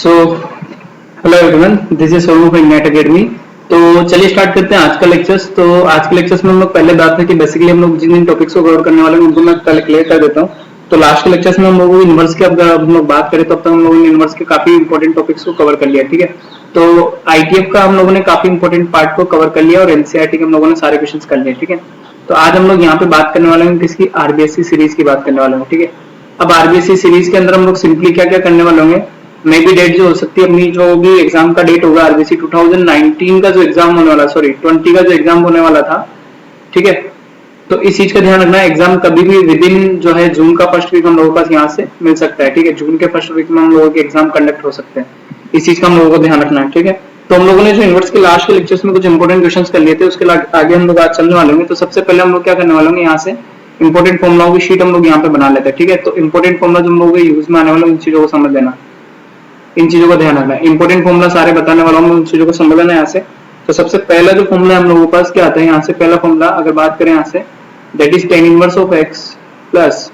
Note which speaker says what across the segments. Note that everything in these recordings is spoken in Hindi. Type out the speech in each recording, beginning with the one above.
Speaker 1: So hello everyone, this is Sonu from net academy. तो चलिए स्टार्ट करते हैं आज का लेक्चर्स। तो आज के लेक्चर्स में हम लोग पहले बात है कि बेसिकली हम लोग जिन टॉपिक्स को कवर करने वाले हैं उनको मैं पहले क्लियर कर देता हूँ। तो लास्ट के लेक्चर्स में हम लोग यूनिवर्स के अगर हम लोग बात करें तो अब तक हम लोगों ने यूनिवर्स के काफी इंपॉर्टेंट टॉपिक्स को कवर कर लिया, ठीक है। तो आईटीएफ का हम लोगों ने काफी इंपॉर्टेंट पार्ट को कवर कर लिया और एनसीईआरटी के हम लोगों ने सारे क्वेश्चन कर लिए, ठीक है। तो आज हम लोग यहाँ पे बात करने वाले हैं किसकी, आरबीएससी सीरीज की बात करने वाले हैं, ठीक है। अब आरबीएससी सीरीज के अंदर हम लोग सिंपली क्या क्या करने वाले होंगे, मे भी डेट जो हो सकती है अपनी जो भी एग्जाम का डेट होगा आरबीसी 2019 का जो एग्जाम होने वाला, सॉरी 20 का जो एग्जाम होने वाला था, ठीक है। तो इस चीज का ध्यान रखना है, एग्जाम कभी भी विद इन जो है जून का फर्स्ट वीक हम लोगों के पास यहाँ से मिल सकता है, ठीक है। जून के फर्स्ट वीक में हम लोगों के एग्जाम कंडक्ट हो सकते हैं, इस चीज का हम लोगों को ध्यान रखना है, ठीक है। तो हम लोगों ने जो यूनिवर्स के लास्ट के लेक्चर्स में कुछ इंपॉर्टेंट क्वेश्चंस कर लिए थे, उसके आगे हम लोग आज चलने वाले होंगे। तो सबसे पहले हम लोग क्या करने वाले होंगे, यहाँ से इंपॉर्टेंट फॉर्मुलाओं की शीट हम लोग यहाँ पे बना लेते हैं, ठीक है। तो इंपॉर्टेंट फॉर्मुला जो हम लोगों के यूज में आने वाले उन चीजों को समझ लेना, इन चीजों को ध्यान रखना है। इंपॉर्टेंट फॉर्मुला सारे बताने वाला हूँ, उन चीजों को समझ लेना है यहाँ से। तो सबसे पहला जो फॉर्मुला हम लोगों के पास क्या आता है, यहाँ से पहला फॉर्मुला अगर बात करें यहाँ से, that is tan inverse of x plus,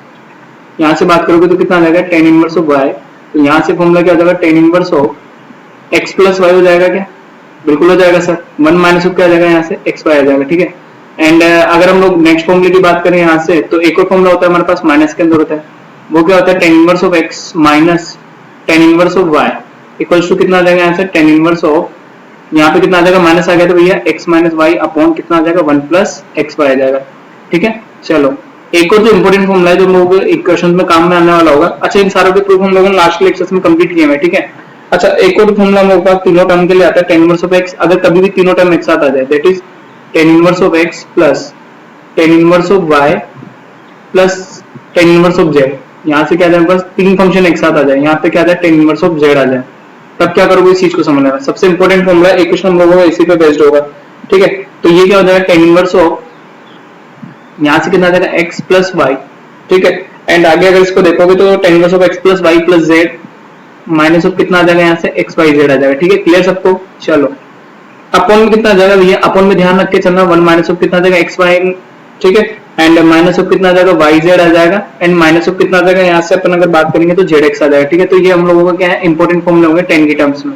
Speaker 1: यहाँ से बात करोगे तो कितना आ जाएगा tan इनवर्स ऑफ y। तो यहाँ से फॉर्मुला क्या आ जाएगा, tan inverse of x plus y हो जाएगा क्या, बिल्कुल हो जाएगा सर। 1 माइनस ऑफ क्या आ जाएगा, यहाँ से x y आ जाएगा, ठीक है। एंड अगर हम लोग नेक्स्ट फॉर्मुले की बात करें यहाँ से, तो एक और फॉर्मुला होता है हमारे पास माइनस के अंदर होता है, वो क्या होता है tan inverse of x minus tan inverse of y equals to कितना आ जाएगा, यहाँ से tan इनवर्स ऑफ, यहाँ पे कितना आ जाएगा, माइनस आ गया तो भैया x माइनस वाई अपॉन कितना आ जाएगा, 1 प्लस एक्स वाई आ जाएगा, ठीक है। चलो एक और जो इंपॉर्टेंट फॉर्मुला है जो हम लोगों को इक्वेशन में काम में आने वाला होगा। अच्छा, इन सारों के प्रूफ हम लोगों ने लास्ट लेक्चर्स में कंप्लीट किए हैं, ठीक है। अच्छा, एक और फॉर्मुला हम लोगों का तीनों टर्म के लिए आता है, tan इनवर्स ऑफ x, अगर कभी भी तीनों टर्म एक साथ आ जाए, that is tan inverse of x plus tan inverse of y plus tan inverse of z। यहाँ से क्या आ जाए, बस तीन फंक्शन एक साथ आ जाए, यहाँ पे क्या आ जाए, tan इनवर्स ऑफ z आ जाए, तब क्या करोगे, इस चीज को समझ लेना। सबसे इंपॉर्टेंट फॉर्मुला एक क्वेश्चन हम लोगों का इसी पे बेस्ड होगा, ठीक है। तो ये क्या हो जाएगा, tan इनवर्स ऑफ, यहाँ से कितना आ जाएगा, x प्लस वाई, ठीक है। एंड आगे अगर इसको देखोगे तो tan inverse of x plus y plus z minus of कितना आ जाएगा, यहाँ से एक्स वाई जेड आ जाएगा, ठीक है। क्लियर सबको, चलो अपॉन में कितना आ जाएगा भैया, अपॉन में ध्यान रख के चलना, 1 माइनस ऑफ कितना आ जाएगा, एक्स वाई, ठीक है। एंड माइनस ऑफ कितना आ जाएगा, वाई जेड आ जाएगा। एंड माइनस ऑफ कितना आ जाएगा, यहाँ से अपन अगर बात करेंगे तो जेड एक्स आ जाएगा, ठीक है। तो ये हम लोगों का क्या है, इंपॉर्टेंट फॉर्मुला होंगे tan की टर्म्स में,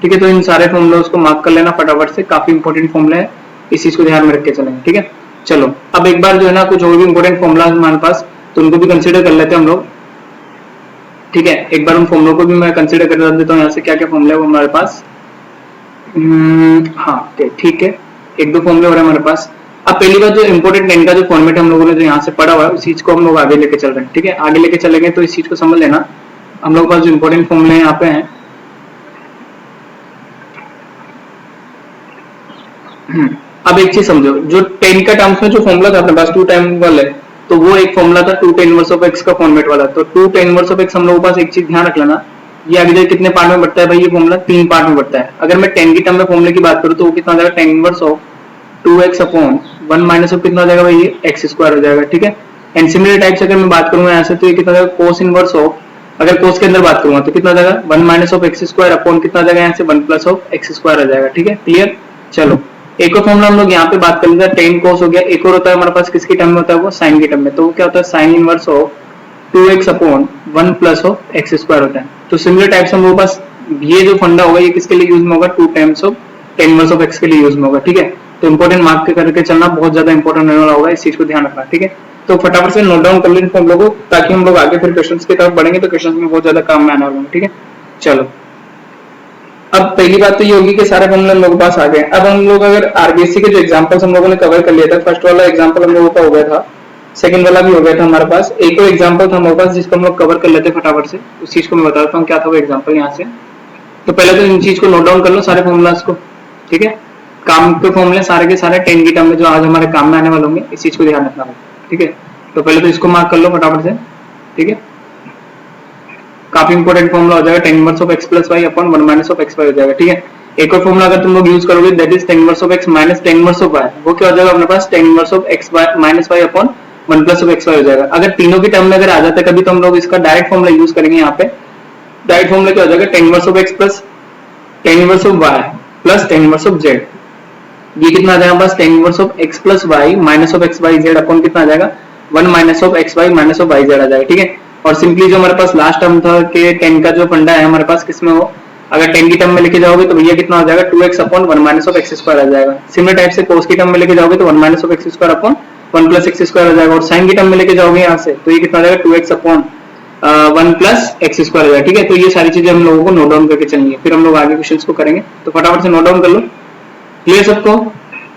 Speaker 1: ठीक है। तो इन सारे फॉर्मुलास को मार्क कर लेना फटाफट से, काफी इंपॉर्टेंट फॉर्मुला है, इस चीज को ध्यान में रख के चलेंगे, ठीक है। चलो अब एक बार जो है ना कुछ और भी इंपॉर्टेंट फॉर्मुला हमारे पास, तो उनको भी कंसीडर कर लेते हैं हम लोग, ठीक है। एक बार उन फॉर्मुला को भी मैं कंसीडर कर देता हूँ, यहाँ से क्या क्या फॉर्मुला है वो हमारे पास, हाँ ठीक है, एक दो फॉर्मुले हो रहे हैं हमारे पास। अब पहली बार जो इंपॉर्टेंट tan का जो फॉर्मेट हम लोगों ने जो यहाँ से पढ़ा हुआ है उस चीज को हम लोग आगे लेके चल रहे हैं, ठीक है। आगे लेके चलेंगे तो इस चीज को समझ लेना, हम लोग पास जो इंपॉर्टेंट फॉर्मुले यहाँ पे हैं, अब एक चीज समझो, जो tan का टर्म्स में जो फॉर्मुला था अपने पास 2 टाइम वाले, तो वो एक फॉर्मुला था 2 tan इनवर्स ऑफ x का फॉर्मेट वाला। तो 2 tan इनवर्स ऑफ x हम लोगों के पास एक चीज ध्यान रख लेना, ये आगे कितने पार्ट में बढ़ता है भाई, ये फॉर्मुला 3 पार्ट में बढ़ता है। अगर मैं tan की टर्म में फॉर्मुले की बात करूं तो वो कितना आ जाएगा, tan inverse of 2x upon 1 minus of कितना आ जाएगा भाई, ये x स्क्वायर हो जाएगा, ठीक है। एंड सिमिलर टाइप से अगर मैं बात करूंगा यहाँ से, तो ये कितना आ जाएगा, cos इनवर्स ऑफ, अगर cos के अंदर बात करूंगा तो कितना आ जाएगा, 1 minus of x square upon कितना आ जाएगा, यहाँ से 1 प्लस ऑफ x स्क्वायर आ जाएगा, ठीक है। क्लियर, चलो एक और फॉर्मुला हम लोग यहाँ पे बात कर लेते हैं, tan cos हो गया। एक और होता है हमारे पास किसकी टर्म में होता है, वो sin की टर्म में, तो वो क्या होता है, sin inverse of 2x upon 1 plus of x square होता है। तो सिमिलर टाइप से हम लोगों के पास ये जो फंडा होगा ये किसके लिए यूज में होगा, 2 times of tan inverse of x के लिए यूज में होगा, ठीक है। तो इंपॉर्टेंट मार्क करके चलना, बहुत ज्यादा इंपॉर्टेंट होने वाला होगा, इस चीज को ध्यान रखना, ठीक है। तो फटाफट से नोट डाउन कर लें फॉर्मुला को, ताकि हम लोग आगे फिर क्वेश्चंस की तरफ बढ़ेंगे तो क्वेश्चंस में बहुत ज्यादा काम में आने वाला है, ठीक है। चलो अब पहली बात तो ये होगी कि सारे फॉर्मुले हम लोगों के पास आ गए। अब हम लोग अगर आरबीएससी के जो एग्जांपल्स हम लोगों ने कवर कर लिया था, फर्स्ट वाला एग्जांपल हम लोगों का हो गया था, सेकंड वाला भी हो गया था हमारे पास, एक और एग्जांपल था हमारे पास जिसको हम लोग कवर कर लेते हैं फटाफट से, उस चीज को मैं बताता हूँ क्या था वो एग्जांपल यहाँ से। तो पहले तो इन चीज को नोट डाउन कर लो सारे फॉर्मुलास को, ठीक है। काम के फॉर्मुले सारे के सारे tan की टर्म में जो आज हमारे काम में आने वाले होंगे, इस चीज को ध्यान रखना, ठीक है। तो पहले तो इसको मार्क कर लो फटाफट से, ठीक है। काफी इंपॉर्टेंट फॉर्मुला हो जाएगा, tan inverse of x plus y upon 1 minus of x y हो जाएगा, ठीक है। एक और फॉर्मुला अगर तुम लोग यूज करोगे, that is tan inverse of x minus tan inverse of y, वो क्या हो जाएगा अपने पास, tan inverse of x minus y upon 1 plus of x y हो जाएगा। अगर तीनों की टर्म में अगर आ जाता है कभी, तो हम लोग इसका डायरेक्ट फॉर्मुला यूज करेंगे। यहाँ पे डायरेक्ट फॉर्मुला क्या हो जाएगा, tan inverse of x plus tan inverse of y plus tan inverse of z, ये कितना आ जाएगा बस, tan inverse of x plus y minus of x y z upon कितना आ जाएगा, 1 minus of x y minus of y z आ जाएगा, ठीक है। और सिंपली जो हमारे पास लास्ट टर्म था कि tan का जो फंडा है हमारे पास किसमें हो, अगर टेन की टर्म में लेके जाओगे तो भैया कितना हो जाएगा 2x upon 1 minus of x square आ जाएगा। सिमिलर टाइप से कोस की टर्म में लेके जाओगे तो 1 minus of x square upon 1 plus x square आ जाएगा। और साइन की टर्म में लेके जाओगे यहाँ से तो ये कितना आ जाएगा 2x upon 1 plus x square आ जाएगा। ठीक है, तो ये सारी चीजें हम लोगों को नोट डाउन करके चलनी है, फिर हम लोग आगे क्वेश्चन को करेंगे। तो फटाफट से नोट डाउन कर लो। क्लियर सबको?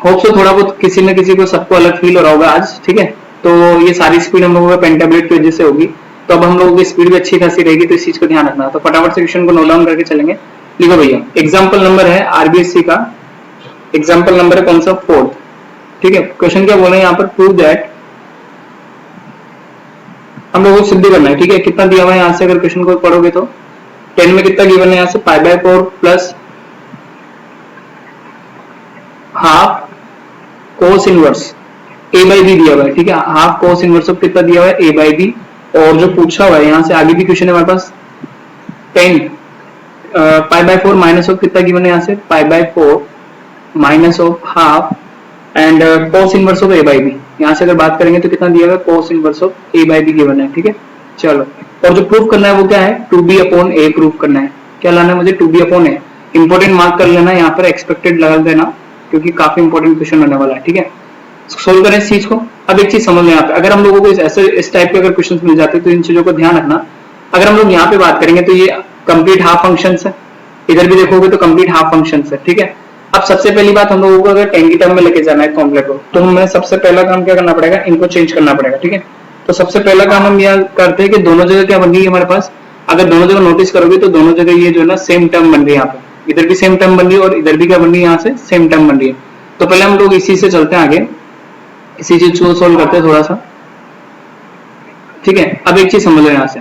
Speaker 1: होप सो थोड़ा बहुत किसी न किसी को सबको अलग फील हो रहा होगा आज। ठीक है, तो ये सारी स्पीड हम लोगों का पेन टैबलेट की वजह से होगी, तो अब हम लोगों की स्पीड भी अच्छी खासी रहेगी, तो इस चीज को ध्यान रखना। तो फटाफट से क्वेश्चन को नोट डाउन करके चलेंगे। लिखो भैया, एग्जाम्पल नंबर है आरबीएससी का, एग्जाम्पल नंबर है कौन सा 4th। ठीक है, क्वेश्चन क्या बोल रहे हैं यहाँ पर, प्रूव दैट, हम लोगों को सिद्ध करना है। ठीक है, कितना दिया हुआ है यहाँ से अगर क्वेश्चन को पढ़ोगे तो 10 में कितना गिवन है यहाँ से π/4 plus half cos inverse a/b दिया हुआ है। ठीक है, हाफ कोस इनवर्स ऑफ कितना दिया हुआ है a/b, और जो पूछा हुआ है यहाँ से आगे भी क्वेश्चन है हमारे पास 10 π/4 माइनस ऑफ कितना गिवन है यहाँ से π/4 minus of half and cos inverse of a/b। यहाँ से अगर बात करेंगे तो कितना दिया हुआ है cos inverse of a/b given है। ठीक है, चलो, और जो प्रूफ करना है वो क्या है 2b अपॉन a प्रूफ करना है। क्या लाना है मुझे 2b upon a। Important mark कर लेना, यहाँ पर एक्सपेक्टेड लगा देना क्योंकि काफी इंपॉर्टेंट क्वेश्चन होने वाला है। ठीक है, सोल्व करें इस चीज को। अब एक चीज समझ लें, यहाँ पे अगर हम लोगों को इस टाइप के अगर क्वेश्चन मिल जाते तो इन चीजों को ध्यान रखना। अगर हम लोग यहाँ पे बात करेंगे तो ये कंप्लीट हाफ फंक्शन है, इधर भी देखोगे तो कंप्लीट हाफ फंक्शन है। ठीक है, अब सबसे पहली बात हम लोगों को अगर 10 की टर्म में लेके जाना है कॉम्प्लेट को, तो हमें सबसे पहला काम क्या करना पड़ेगा, इनको चेंज करना पड़ेगा। ठीक है, तो सबसे पहला काम हम यह करते हैं कि दोनों जगह क्या बन गई हमारे पास, अगर दोनों जगह नोटिस करोगे तो दोनों जगह ये जो है ना सेम टर्म बन रही है। यहाँ पे इधर भी सेम टर्म बन रही है और इधर भी क्या बन रही है, यहाँ से सेम टर्म बन रही है। तो पहले हम लोग इसी से चलते हैं आगे, इसी चीज को सोल्व करते हैं थोड़ा सा। ठीक है, अब एक चीज समझ लो, यहाँ से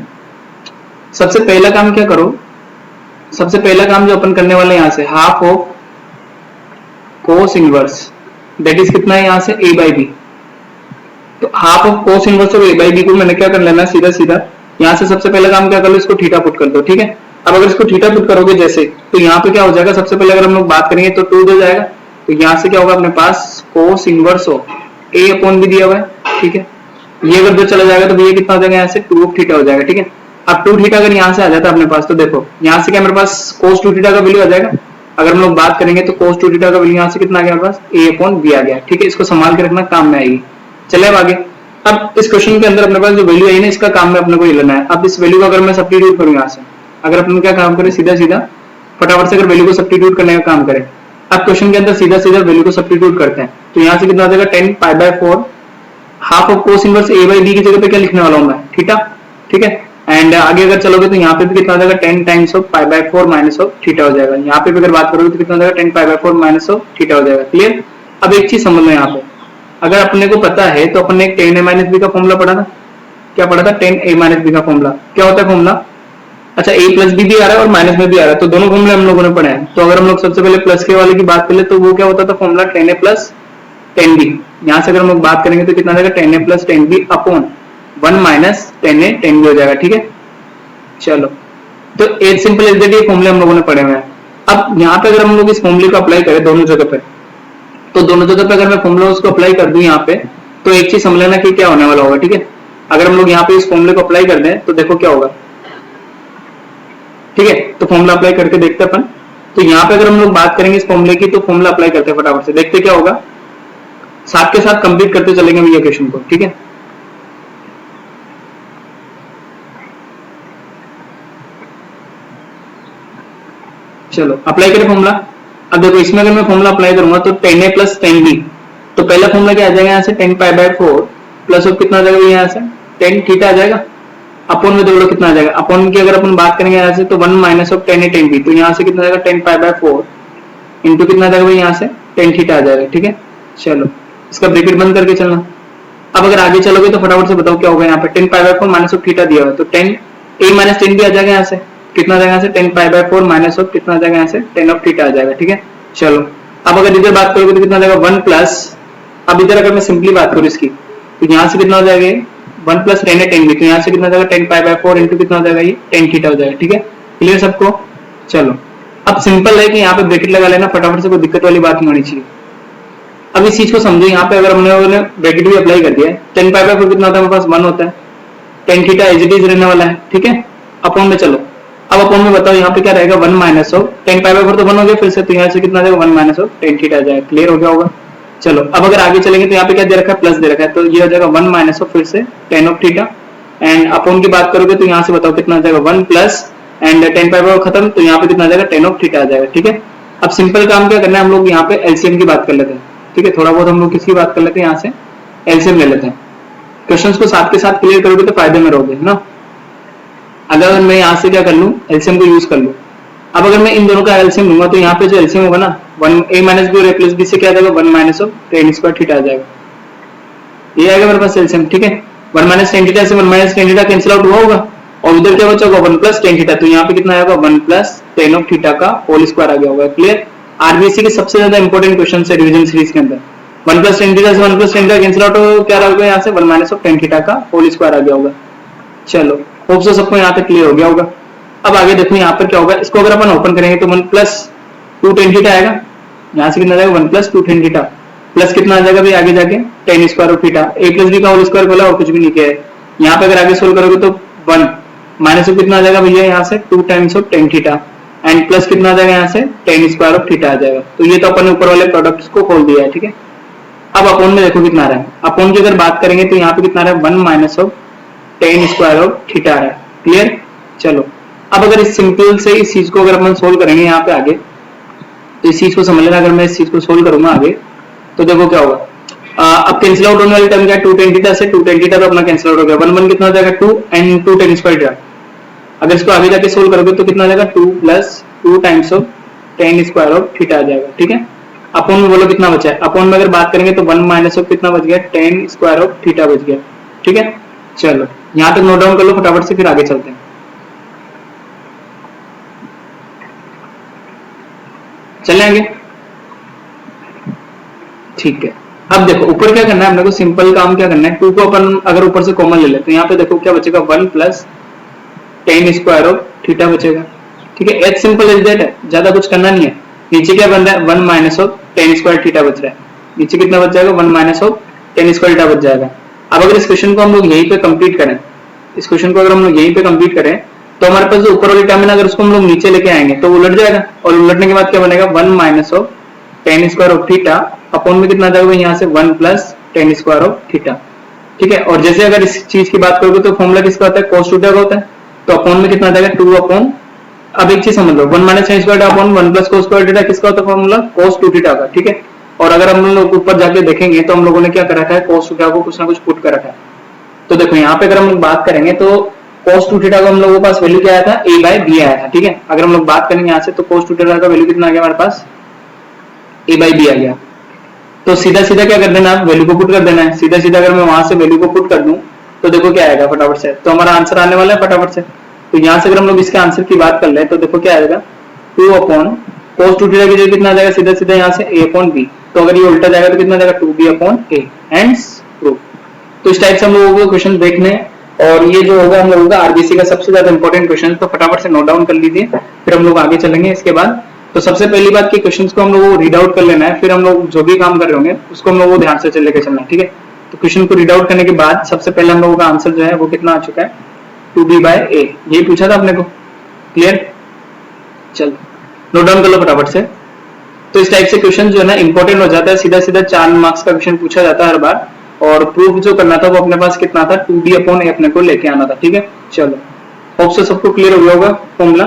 Speaker 1: सबसे पहला काम क्या करो, सबसे पहला काम जो अपन करने वाले यहाँ से half of cos inverse that is कितना है यहाँ से a/b। तो half of cos inverse of a/b को मैंने क्या कर लेना है सीधा सीधा, यहाँ से सबसे पहला काम क्या कर लो, इसको थीटा पुट कर दो। ठीक है, अब अगर इसको थीटा पुट करोगे जैसे, तो यहाँ पे क्या हो जाएगा, सबसे पहले अगर हम लोग बात करेंगे तो 2 हो जाएगा, तो यहाँ से क्या होगा अपने पास cos inverse of a upon b दिया हुआ है। ठीक है, ये अगर 2 चला जाएगा तो भैया कितना हो जाएगा यहाँ से 2 थीटा हो जाएगा। ठीक है, अब 2 थीटा अगर यहाँ से आ जाता है अपने पास, तो देखो यहाँ से क्या मेरे पास कोस 2 थीटा का वैल्यू आ जाएगा। अगर हम लोग बात करेंगे तो कोस 2 थीटा का वैल्यू यहाँ से कितना आ गया मेरे पास a अपॉन b आ गया। ठीक है, इसको संभाल के रखना, काम में आएगी। चले अब आगे, अब इस क्वेश्चन के अंदर अपने पास जो वैल्यू आई ना, इसका काम में अपने को ये लेना है। अब इस वैल्यू को अगर मैं सब्स्टिट्यूट करूँ यहाँ से, अगर अपन क्या काम करें सीधा सीधा फटाफट से अगर वैल्यू को सब्स्टिट्यूट करने का काम करें, अब क्वेश्चन के अंदर सीधा सीधा वैल्यू को सब्स्टिट्यूट करते हैं, तो यहाँ से कितना आ जाएगा 10 π/4 half of cos inverse a/b की जगह पे क्या लिखने वाला हूं मैं, थीटा। ठीक है, एंड आगे अगर चलोगे तो यहाँ पे भी कितना आ जाएगा 10 times of π/4 minus of theta हो जाएगा। यहाँ पे भी अगर बात करोगे तो कितना आ जाएगा 10 π/4 माइनस ऑफ थीटा हो जाएगा। क्लियर? अब एक चीज समझ लो, यहाँ पे अगर अपने को पता है तो अपन ने एक 10a-b का फॉर्मूला पढ़ा था। क्या पढ़ा था? 10a-b का फॉर्मूला। क्या होता है फॉर्मूला? अच्छा, a प्लस b भी आ रहा है और माइनस में भी आ रहा है, तो दोनों फॉर्मूले हम लोगों ने पढ़े हैं। तो अगर हम लोग सबसे पहले प्लस के वाले की बात करें तो वो क्या होता था फॉर्मूला 10a प्लस 10b। यहाँ से अगर हम लोग बात करेंगे तो कितना आ जाएगा 10a plus 10b upon 1 minus 10a 10b हो जाएगा। ठीक है, चलो, तो एज सिंपल एज दैट ये फॉर्मूले हम लोगों ने पढ़े हुए हैं। अब यहाँ पे अगर हम लोग इस फॉर्मूले को अप्लाई करें दोनों जगह पे, तो दोनों जगह पे अगर मैं फॉर्मूला उसको अप्लाई कर दूं यहाँ पे, तो एक चीज समझ लेना कि क्या होने वाला होगा। ठीक है, अगर हम लोग यहाँ पे इस फॉर्मूले को अप्लाई कर दें तो देखो क्या होगा। ठीक है, तो फॉर्मूला अप्लाई करके देखते हैं अपन। तो यहाँ पे अगर हम लोग बात करेंगे इस फॉर्मूले की, तो फॉर्मूला अप्लाई करते हैं फटाफट से, देखते क्या होगा, साथ के साथ कंप्लीट करते चलेंगे भैया क्वेश्चन को। ठीक है, चलो अप्लाई करें फॉर्मूला। अब देखो इसमें अगर मैं फॉर्मूला अप्लाई करूंगा तो 10a प्लस 10b, तो पहला फॉर्मूला क्या आ जाएगा यहाँ से 10 π/4 प्लस ऑफ कितना आ जाएगा यहाँ से 10 थीटा आ जाएगा, अपॉन में देखो कितना आ जाएगा, अपॉन की अगर अपन बात करेंगे यहाँ से तो 1 माइनस ऑफ 10a 10b, तो यहाँ से कितना आ जाएगा 10 π/4 इंटू कितना आ जाएगा यहाँ से 10 थीटा आ जाएगा। ठीक है, चलो इसका ब्रैकेट बंद करके चलना। अब अगर आगे चलोगे तो फटाफट से बताओ क्या होगा, यहाँ पे 10 π/4 माइनस ऑफ थीटा दिया हुआ है, तो 10 a माइनस 10b आ जाएगा यहाँ से, कितना आ जाएगा यहाँ से 10 π/4 माइनस ऑफ कितना आ जाएगा यहाँ से 10 ऑफ थीटा आ जाएगा। ठीक है, चलो अब अगर इधर बात करोगे तो कितना आ जाएगा 1 प्लस, अब इधर अगर मैं सिंपली बात करूँ इसकी, तो यहाँ से कितना हो जाएगा 1 प्लस 10a 10b, तो यहाँ से कितना आ जाएगा 10 π/4 इंटू कितना हो जाएगा ये 10 थीटा हो जाएगा। ठीक है, क्लियर सबको? चलो अब सिंपल है कि यहाँ पे ब्रैकेट लगा लेना फटाफट से, कोई दिक्कत वाली बात नहीं होनी चाहिए। अब इस चीज को समझो, यहाँ पे अगर हमने ब्रैकेट भी अप्लाई कर दिया है, 10 π/4 कितना होता है हमारे पास 1 होता है, 10 थीटा एज इट इज रहने वाला है। ठीक है, अपॉन में चलो अब अपन में बताओ यहाँ पे क्या रहेगा, 1 minus of ten pi by 4 तो 1 हो गया फिर से, तो यहाँ से कितना आ जाएगा 1 माइनस ऑफ टेन थीटा आ जाएगा। क्लियर हो गया होगा। चलो अब अगर आगे चलेंगे तो यहाँ पे क्या दे रखा है, प्लस दे रखा है, तो ये हो जाएगा 1 माइनस ऑफ फिर से टेन ऑफ थीटा, एंड अपन की बात करोगे तो यहाँ से बताओ कितना आ जाएगा 1 plus and ten pi by खत्म, तो यहाँ पे कितना आ जाएगा 10 ऑफ थीटा आ जाएगा। ठीक है, अब सिंपल काम क्या करना है, हम लोग यहाँ पे एलसीएम की बात कर लेते हैं। ठीक है, थोड़ा बहुत हम लोग किसकी बात कर लेते हैं, यहाँ से एलसीएम ले लेते हैं। क्वेश्चंस को साथ के साथ क्लियर करोगे तो फायदे में रहोगे ना। अगर मैं यहाँ से क्या कर लूँ, एलसीएम को यूज कर लूँ, अब अगर मैं इन दोनों का एलसीएम लूंगा तो यहाँ पे जो एलसीएम होगा ना, 1 a माइनस बी और a प्लस बी से क्या आ जाएगा 1 minus of tan square theta आ जाएगा, ये आएगा मेरे पास एलसीएम। ठीक है, 1 माइनस टेन थीटा से 1 minus tan theta cancel out हुआ होगा और उधर क्या बचा होगा 1 प्लस टेन थीटा, तो यहाँ पे कितना आएगा 1 प्लस टेन ऑफ थीटा का होल स्क्वायर आ गया होगा। क्लियर, आरबीसी के सबसे ज्यादा इंपॉर्टेंट क्वेश्चन है रिवीजन सीरीज के अंदर। 1 प्लस टेन थीटा से 1 plus tan theta cancel out हो क्या रहा होगा यहाँ से 1 माइनस ऑफ टेन थीटा का होल स्क्वायर आ गया होगा। चलो होप सो सबको यहाँ पे क्लियर हो गया होगा। अब आगे देखो यहाँ पर क्या होगा, इसको अगर अपन ओपन करेंगे तो 1 प्लस टू टेन थीटा आएगा, यहाँ से कितना आ जाएगा 1 plus two tan theta plus कितना आ जाएगा भाई आगे जाके tan square of theta, a plus b का होल स्क्वायर बोला और कुछ भी नहीं किया है। यहाँ पे अगर आगे सोल्व करोगे तो 1 माइनस ऑफ कितना आ जाएगा भैया यहाँ से 2 times of tan theta and plus कितना आ जाएगा यहाँ से टेन स्क्वायर ऑफ थीटा आ जाएगा। तो ये तो अपन ने ऊपर वाले प्रोडक्ट्स को खोल दिया है। ठीक है, अब अपोन में देखो कितना आ रहा है, अपोन की अगर बात करेंगे तो यहाँ पे कितना आ रहा है 1 minus of tan square of theta आ रहा है। क्लियर, चलो अब अगर इस सिंपल से इस चीज को अगर अपन सोल्व करेंगे यहाँ पे आगे, तो इस चीज को समझ लेना, अगर मैं इस चीज को सोल्व करूंगा आगे तो देखो क्या होगा। अब कैंसिल आउट होने वाली टर्म क्या है, 2 टेन थीटा से 2 टेन थीटा तो अपना कैंसिल आउट हो गया, 1 1 कितना हो जाएगा 2 एंड 2 टेन स्क्वायर थीटा। अगर इसको आगे जाके सोल्व करोगे तो कितना आ जाएगा 2 plus 2 times of tan square of theta आ जाएगा। ठीक है, अपोन में बोलो कितना बचा है, अपोन में अगर बात करेंगे तो 1 माइनस ऑफ कितना बच गया टेन स्क्वायर ऑफ थीटा बच गया। ठीक है, चलो यहाँ तक नोट डाउन कर लो फटाफट से, फिर आगे चलते हैं। चलेंगे, ठीक है। अब देखो ऊपर क्या करना है अपने को, सिंपल काम क्या करना है, 2 को अपन अगर ऊपर से कॉमन ले ले तो यहाँ पे देखो क्या बचेगा 1 plus ten square of theta बचेगा। ठीक है, एच सिंपल एज दैट है, ज्यादा कुछ करना नहीं है। नीचे क्या बन रहा है 1 minus of tan square theta बच रहा है, नीचे कितना बच जाएगा 1 minus of tan square theta बच जाएगा। अब अगर इस क्वेश्चन को हम लोग यहीं पे कंप्लीट करें, इस क्वेश्चन को अगर हम लोग यहीं पे कंप्लीट करें तो हमारे पास जो ऊपर वाली टर्म है अगर उसको हम लोग नीचे लेके आएंगे तो उलट जाएगा, और उलटने के बाद क्या बनेगा 1 minus of tan square of theta upon में कितना जाएगा यहाँ से 1 plus ten square of theta. ठीक है, और जैसे अगर इस चीज की बात करोगे तो फॉर्मूला किसका होता है cos थीटा का होता है, तो अपॉन में कितना जाएगा 2 अपॉन, अब एक चीज समझ लो 1 minus ten square upon 1 plus cos square theta किसका होता है फॉर्मूला cos 2 थीटा का। ठीक है, और अगर हम लोग ऊपर जाके देखेंगे तो हम लोगों ने क्या कर रखा है cos थीटा को कुछ ना कुछ पुट कर रखा है। तो देखो यहाँ पे अगर हम लोग बात करेंगे तो cos 2 थीटा का हम लोगों के पास वैल्यू क्या आया था a बाय b आया था। ठीक है, अगर हम लोग बात करेंगे यहाँ से तो cos 2 थीटा का वैल्यू कितना आ गया हमारे पास a बाय b आ गया। तो सीधा सीधा क्या कर देना, वैल्यू को पुट कर देना है। सीधा सीधा अगर मैं वहां से वैल्यू को पुट कर दूं तो देखो क्या आएगा फटाफट से, तो हमारा आंसर आने वाला है फटाफट से। तो यहाँ से अगर हम लोग इसके आंसर की बात कर ले तो देखो क्या आएगा 2 अपॉन cos 2 थीटा की जगह कितना आ जाएगा सीधा सीधा यहाँ से a अपॉन b, तो अगर ये उल्टा जाएगा तो कितना जाएगा 2b upon a and proof. तो इस टाइप से हम लोगों को क्वेश्चन देखने, और ये जो होगा हम लोगों का आरबीसी का सबसे ज्यादा इंपॉर्टेंट क्वेश्चन, तो फटाफट से नोट डाउन कर लीजिए, फिर हम लोग आगे चलेंगे इसके बाद। तो सबसे पहली बात कि क्वेश्चंस को हम लोगों को रीड आउट कर लेना है, फिर हम लोग जो भी काम कर रहे होंगे उसको हम लोगों को ध्यान से लेकर चलना है। ठीक है, तो क्वेश्चन को रीड आउट करने के बाद सबसे पहले हम लोगों का आंसर जो है वो कितना आ चुका है 2b बाय a, ये पूछा था अपने को। क्लियर, चल नोट डाउन कर लो फटाफट से। तो इस टाइप से क्वेश्चन जो है ना इंपॉर्टेंट हो जाता है, सीधा सीधा 4 मार्क्स का क्वेश्चन पूछा जाता है हर बार, और प्रूफ जो करना था वो अपने पास कितना था 2b अपॉन a अपने को लेके आना था। ठीक है, चलो होप से सबको क्लियर हो गया होगा फॉर्मूला।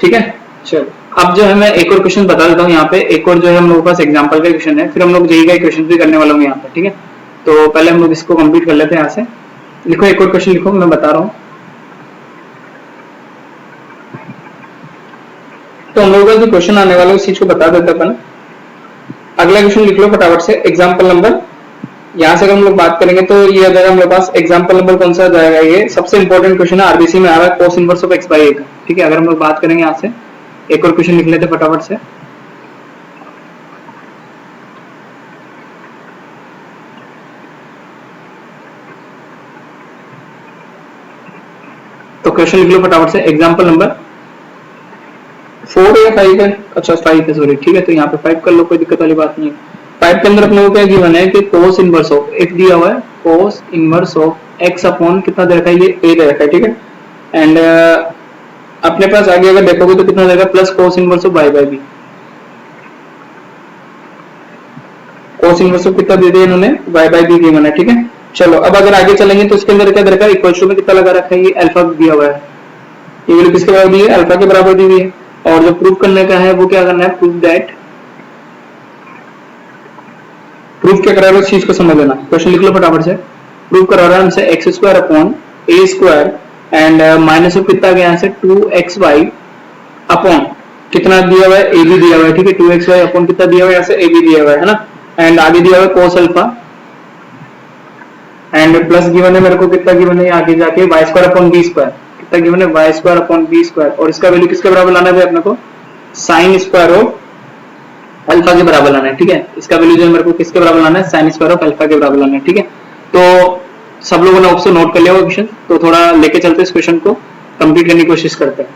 Speaker 1: ठीक है, चलो अब जो है मैं एक और क्वेश्चन बता देता हूँ यहाँ पे, एक और जो है हम लोगों के पास एग्जांपल का क्वेश्चन है, फिर हम लोग जेईई का क्वेश्चन भी करने वाला हूँ यहाँ पे। ठीक है, तो पहले हम लोग इसको कंप्लीट कर लेते हैं। यहाँ से लिखो, एक और क्वेश्चन लिखो, मैं बता रहा हूँ। तो हम लोगों का जो क्वेश्चन आने वाला है उस चीज को बता देते अपन। अगला क्वेश्चन लिख लो फटाफट से, एग्जाम्पल नंबर, यहाँ से अगर हम लोग बात करेंगे तो ये आ जाएगा हम लोग पास एग्जाम्पल नंबर कौन सा जाएगा, ये सबसे इंपॉर्टेंट क्वेश्चन है, आरबीसी में आ रहा है cos inverse of x by a का। ठीक है, अगर हम लोग बात करेंगे यहाँ से एक और क्वेश्चन लिख लेते फटाफट से। तो क्वेश्चन लिख लो फटाफट से, एग्जाम्पल नंबर 4 या 5 है, अच्छा 5 है सॉरी। ठीक है, तो यहाँ पे 5 कर लो, कोई दिक्कत वाली बात नहीं है। 5 के अंदर अपने को क्या गिवन है कि cos इनवर्स ऑफ x दिया हुआ है, cos inverse of x upon कितना दे रखा है, ये a दे रखा है। ठीक है, एंड अपने पास आगे अगर देखोगे तो कितना जाएगा, plus cos inverse of y by b. Cos inverse of कितना दे दिया इन्होंने, वाई बाई बी गिवन है, ठीक है। चलो अब अगर आगे चलेंगे तो इसके अंदर क्या दे रखा है, इक्वल टू में कितना लगा रखा है, ये अल्फा दिया हुआ है, ये वैल्यू किसके बराबर दी है, अल्फा के बराबर दी हुई है। और जो प्रूफ करने का है वो क्या करना है, प्रूफ दैट, प्रूफ क्या करा रहा है उस चीज को समझ लेना। क्वेश्चन लिख लो फटाफट से। प्रूफ करा रहा है हमसे x square upon A square and minus of कितना गया यहाँ से 2xy अपॉन कितना दिया हुआ है, ए बी दिया हुआ है, ठीक है। 2xy अपॉन कितना दिया हुआ है यहाँ से, ए बी दिया हुआ है ना, एंड आगे दिया हुआ है cos alpha and plus given है मेरे को कितना गिवन है आगे जाके y square upon B square, कितना गिवन है y square upon B square, और इसका वैल्यू किसके बराबर लाना है अपने को, साइन स्क्वायर ऑफ अल्फा के बराबर लाना है, ठीक है। इसका वैल्यू जो है मेरे को किसके बराबर लाना है, साइन स्क्वायर ऑफ अल्फा के बराबर लाना है, ठीक है। तो सब लोगों ने ऑप्शन नोट कर लिया होगा क्वेश्चन, तो थोड़ा लेके चलते इस क्वेश्चन को कंप्लीट करने की कोशिश करते हैं।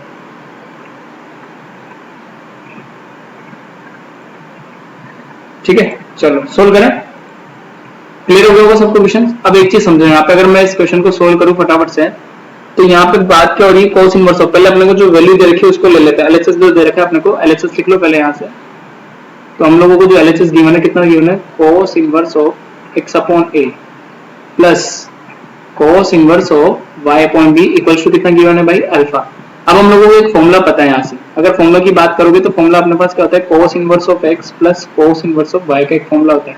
Speaker 1: ठीक है, चलो सोल्व करें। क्लियर हो गया होगा सबको क्वेश्चन। अब एक चीज समझो, यहाँ पे अगर मैं इस क्वेश्चन को सोल्व करूं फटाफट से, तो यहाँ पे बात क्या हो रही है, कोस इनवर्स ऑफ, पहले अपने को जो वैल्यू दे रखी है उसको ले लेते हैं। एलएचएस जो दे रखा है अपने को, एलएचएस लिख लो पहले यहाँ से। तो हम लोगों को जो एलएचएस गिवन है कितना गिवन है, cos inverse of x upon a plus cos inverse of y upon b equals to कितना गिवन है भाई, अल्फा। अब हम लोगों को एक फॉर्मूला पता है यहाँ से, अगर फॉर्मूला की बात करोगे तो फॉर्मूला अपने पास क्या होता है, cos inverse of x plus cos inverse of y का एक फॉर्मूला होता है,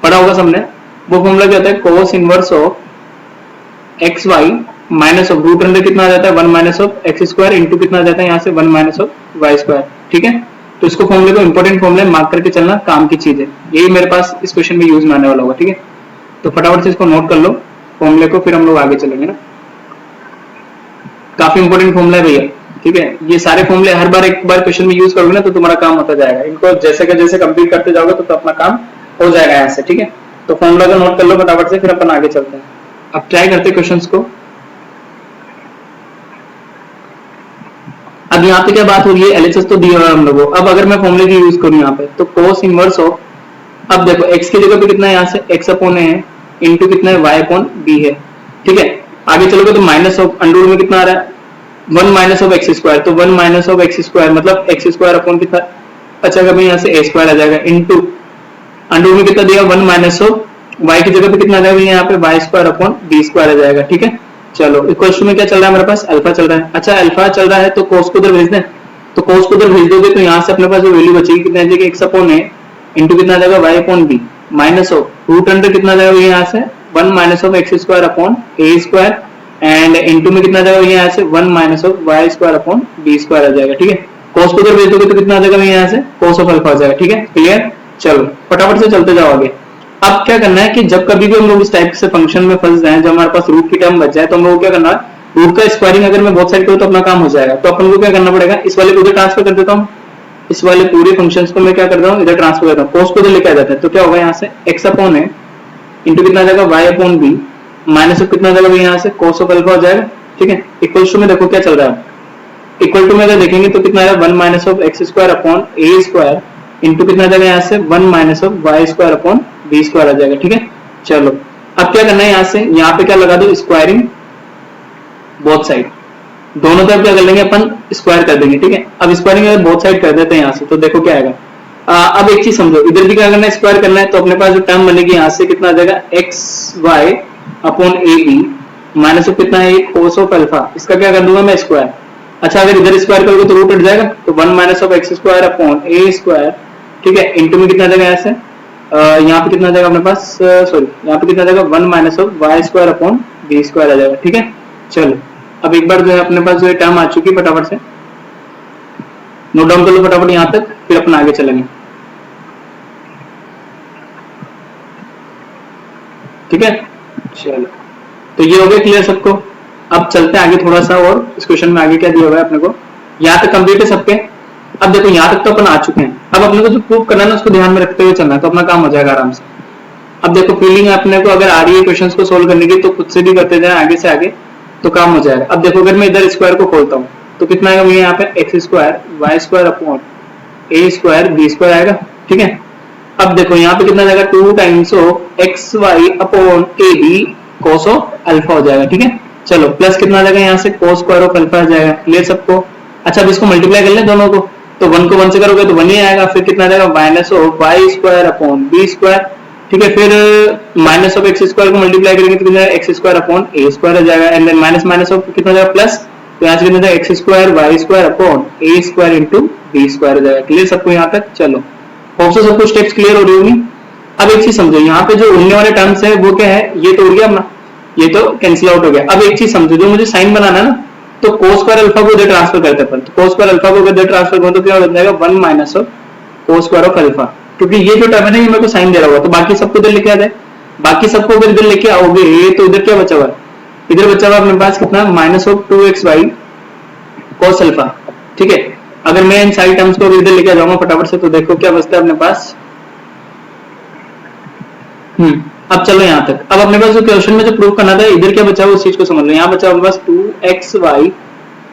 Speaker 1: पढ़ा होगा सबने। वो फॉर्मूला क्या होता है, cos inverse of x y minus of root under कितना आ जाता है, 1 minus of x square into कितना आ जाता है यहाँ से 1 माइनस ऑफ वाई स्क्वायर, ठीक है। तो इसको फॉर्मूले को इंपॉर्टेंट फॉर्मूला मार्क करके चलना, काम की चीज है, यही मेरे पास इस क्वेश्चन में यूज में आने वाला होगा, ठीक है। तो फटाफट से इसको नोट कर लो फॉर्मूले को, फिर हम लोग आगे चलेंगे ना। काफी इंपॉर्टेंट फॉर्मूला है भैया, ठीक है। ये सारे फॉर्मूले हर बार एक बार क्वेश्चन में यूज करोगे ना तो तुम्हारा काम होता जाएगा, इनको जैसे का जैसे कंप्लीट करते जाओगे तो अपना काम हो जाएगा यहाँ से, ठीक है। तो फॉर्मूला को नोट कर लो फटाफट से, फिर अपन आगे चलते हैं। अब ट्राई करते हैं क्वेश्चंस को। अब यहाँ पे क्या बात हो रही है, एलएचएस तो दिया हुआ है हम लोगों को। अब अगर मैं फॉर्मूले की यूज करूँ यहाँ पे, तो कोस इनवर्स ऑफ, अब देखो x की जगह पे कितना है यहाँ से, x अपॉन है इंटू कितना है y अपॉन b है, ठीक है। आगे चलोगे तो माइनस ऑफ अंडर में कितना आ रहा है, 1 माइनस ऑफ एक्स स्क्वायर, तो 1 माइनस ऑफ एक्स स्क्वायर मतलब एक्स स्क्वायर अपॉन कितना, अच्छा कभी यहाँ से ए स्क्वायर आ जाएगा इंटू अंडर में कितना दिया 1 माइनस ऑफ y की जगह पे कितना आ जाएगा यहाँ पे y square upon b square आ जाएगा, ठीक है। चलो इक्वल्स टू में क्या चल रहा है मेरे पास, अल्फा चल रहा है। अच्छा अल्फा चल रहा है तो कोस को उधर भेज दें, तो कोस को उधर भेज दोगे तो यहाँ से अपने पास जो वैल्यू बचेगी कितना आ जाएगा, x अपॉन a इंटू कितना आ जाएगा y अपॉन b minus of root under कितना आ जाएगा यहाँ से 1 minus of x square upon A square and into में कितना आ जाएगा यहाँ से 1 minus of y square upon B square आ जाएगा, ठीक है। कोस को उधर भेज दोगे तो कितना आ जाएगा यहाँ से, कोस ऑफ अल्फा आ जाएगा, ठीक है। क्लियर, चलो फटाफट से चलते जाओ आगे। अब क्या करना है कि जब कभी भी हम लोग इस टाइप से फंक्शन में फंस जाए, जब हमारे पास रूट की टर्म बच जाए, तो हम लोग क्या करना है, रूट का स्क्वायरिंग अगर मैं बहुत साइड करूँ तो अपना काम हो जाएगा। तो अपन को क्या करना पड़ेगा, इस वाले को उधर ट्रांसफर कर देता हूँ, इस वाले पूरे फंक्शंस को मैं क्या करता हूँ इधर ट्रांसफर करता हूँ, कोस को इधर लेके आ जाता है। तो क्या होगा यहाँ से x अपॉन है इंटू कितना आ जाएगा y अपॉन b माइनस ऑफ कितना आ जाएगा यहाँ से कोस ऑफ अल्फा हो जाएगा, ठीक है। इक्वल टू में देखो क्या चल रहा है, इक्वल टू में अगर देखेंगे तो कितना आएगा 1 minus of x square upon A square into कितना आ जाएगा यहाँ से 1 minus of y square upon B square आ जाएगा, ठीक है। चलो अब क्या करना है, यहाँ से यहाँ पे क्या लगा दो, स्क्वायरिंग बोथ साइड, दोनों तरफ क्या कर लेंगे अपन, स्क्वायर कर देंगे, ठीक है। अब स्क्वायरिंग अगर बोथ साइड कर देते हैं यहाँ से तो देखो क्या आएगा। अब एक चीज समझो, इधर भी क्या करना है, स्क्वायर करना है, तो अपने पास जो टर्म बनेगी यहाँ से कितना आ जाएगा x y upon a b minus of कितना है कोस ऑफ अल्फा, इसका क्या कर दूंगा मैं स्क्वायर। अच्छा अगर इधर स्क्वायर करोगे तो रूट हट जाएगा, तो 1 minus of x square upon A square, ठीक है, इंटू में कितना आ जाएगा यहाँ से यहाँ पे कितना आ जाएगा अपने पास, सॉरी यहाँ पे कितना आ जाएगा 1 minus of y square upon B square आ जाएगा, ठीक है। चलो अब एक बार जो है अपने पास जो टर्म आ चुकी है, फटाफट से नोट डाउन कर लो फटाफट यहाँ तक, फिर अपन आगे चलेंगे, ठीक है। चलो तो ये हो गया क्लियर सबको। अब चलते हैं आगे थोड़ा सा, और इस क्वेश्चन में आगे क्या दिया हुआ है अपने को, यहाँ तक कंप्लीट है सबके। अब देखो यहाँ तक तो अपन आ चुके हैं, अब अपने को जो प्रूव करना है ना उसको ध्यान में रखते हुए चलना है, तो अपना काम हो जाएगा आराम से। अब देखो फीलिंग अपने को अगर आ रही है क्वेश्चंस को सोल्व करने की तो खुद से भी करते जाए आगे से आगे, तो काम हो जाएगा। अब देखो अगर मैं इधर स्क्वायर को खोलता हूँ तो कितना आएगा मुझे यहाँ पे x square y square upon ए स्क्वायर बी स्क्वायर आएगा, ठीक है। अब देखो यहाँ पे कितना जाएगा 2 times of x y upon a b cos of alpha हो जाएगा, ठीक है। चलो प्लस कितना आ जाएगा यहाँ से cos स्क्वायर ऑफ अल्फा आ जाएगा, क्लियर सबको। अच्छा अब इसको मल्टीप्लाई कर लें दोनों को, तो 1 को 1 से करोगे तो 1 ही आएगा, फिर कितना आ जाएगा minus of y square upon B square, ठीक है। फिर माइनस ऑफ एक्स स्क्वायर को मल्टीप्लाई करेंगे तो कितना एक्स स्क्वायर अपॉन ए स्क्वायर आ जाएगा, and then minus minus of कितना आ जाएगा प्लस, तो यहाँ से कितना x square y square upon ए स्क्वायर इंटू बी स्क्वायर आ जाएगा, क्लियर सबको यहाँ तक। चलो होप सो सबको स्टेप्स क्लियर हो रही होंगी। अब एक चीज समझो, यहाँ पे जो उड़ने वाले टर्म्स है वो क्या है, ये तो उड़ गया अपना, ये तो कैंसिल आउट हो गया। अब एक चीज समझो, जो मुझे साइन बनाना है ना, तो cos स्क्वायर अल्फा को इधर ट्रांसफर करते हैं, तो cos स्क्वायर अल्फा को इधर ट्रांसफर करो तो क्या हो जाएगा 1 minus of cos square of alpha, क्योंकि ये जो टर्म है ना ये मेरे को साइन दे रहा हुआ, तो बाकी सबको इधर लेके आ जाए, बाकी सबको अगर इधर लेके आओगे तो इधर क्या बचा हुआ है, इधर बचा हुआ अपने पास कितना minus of 2xy cos alpha, ठीक है। अगर मैं इन सारी टर्म्स को इधर लेके आ जाऊंगा फटाफट से, तो देखो क्या बचता है अपने पास। अब चलो यहाँ तक। अब अपने पास जो क्वेश्चन में जो प्रूव करना था, इधर क्या बचा हुआ उस चीज को समझ लो। यहाँ बचा अपने पास 2xy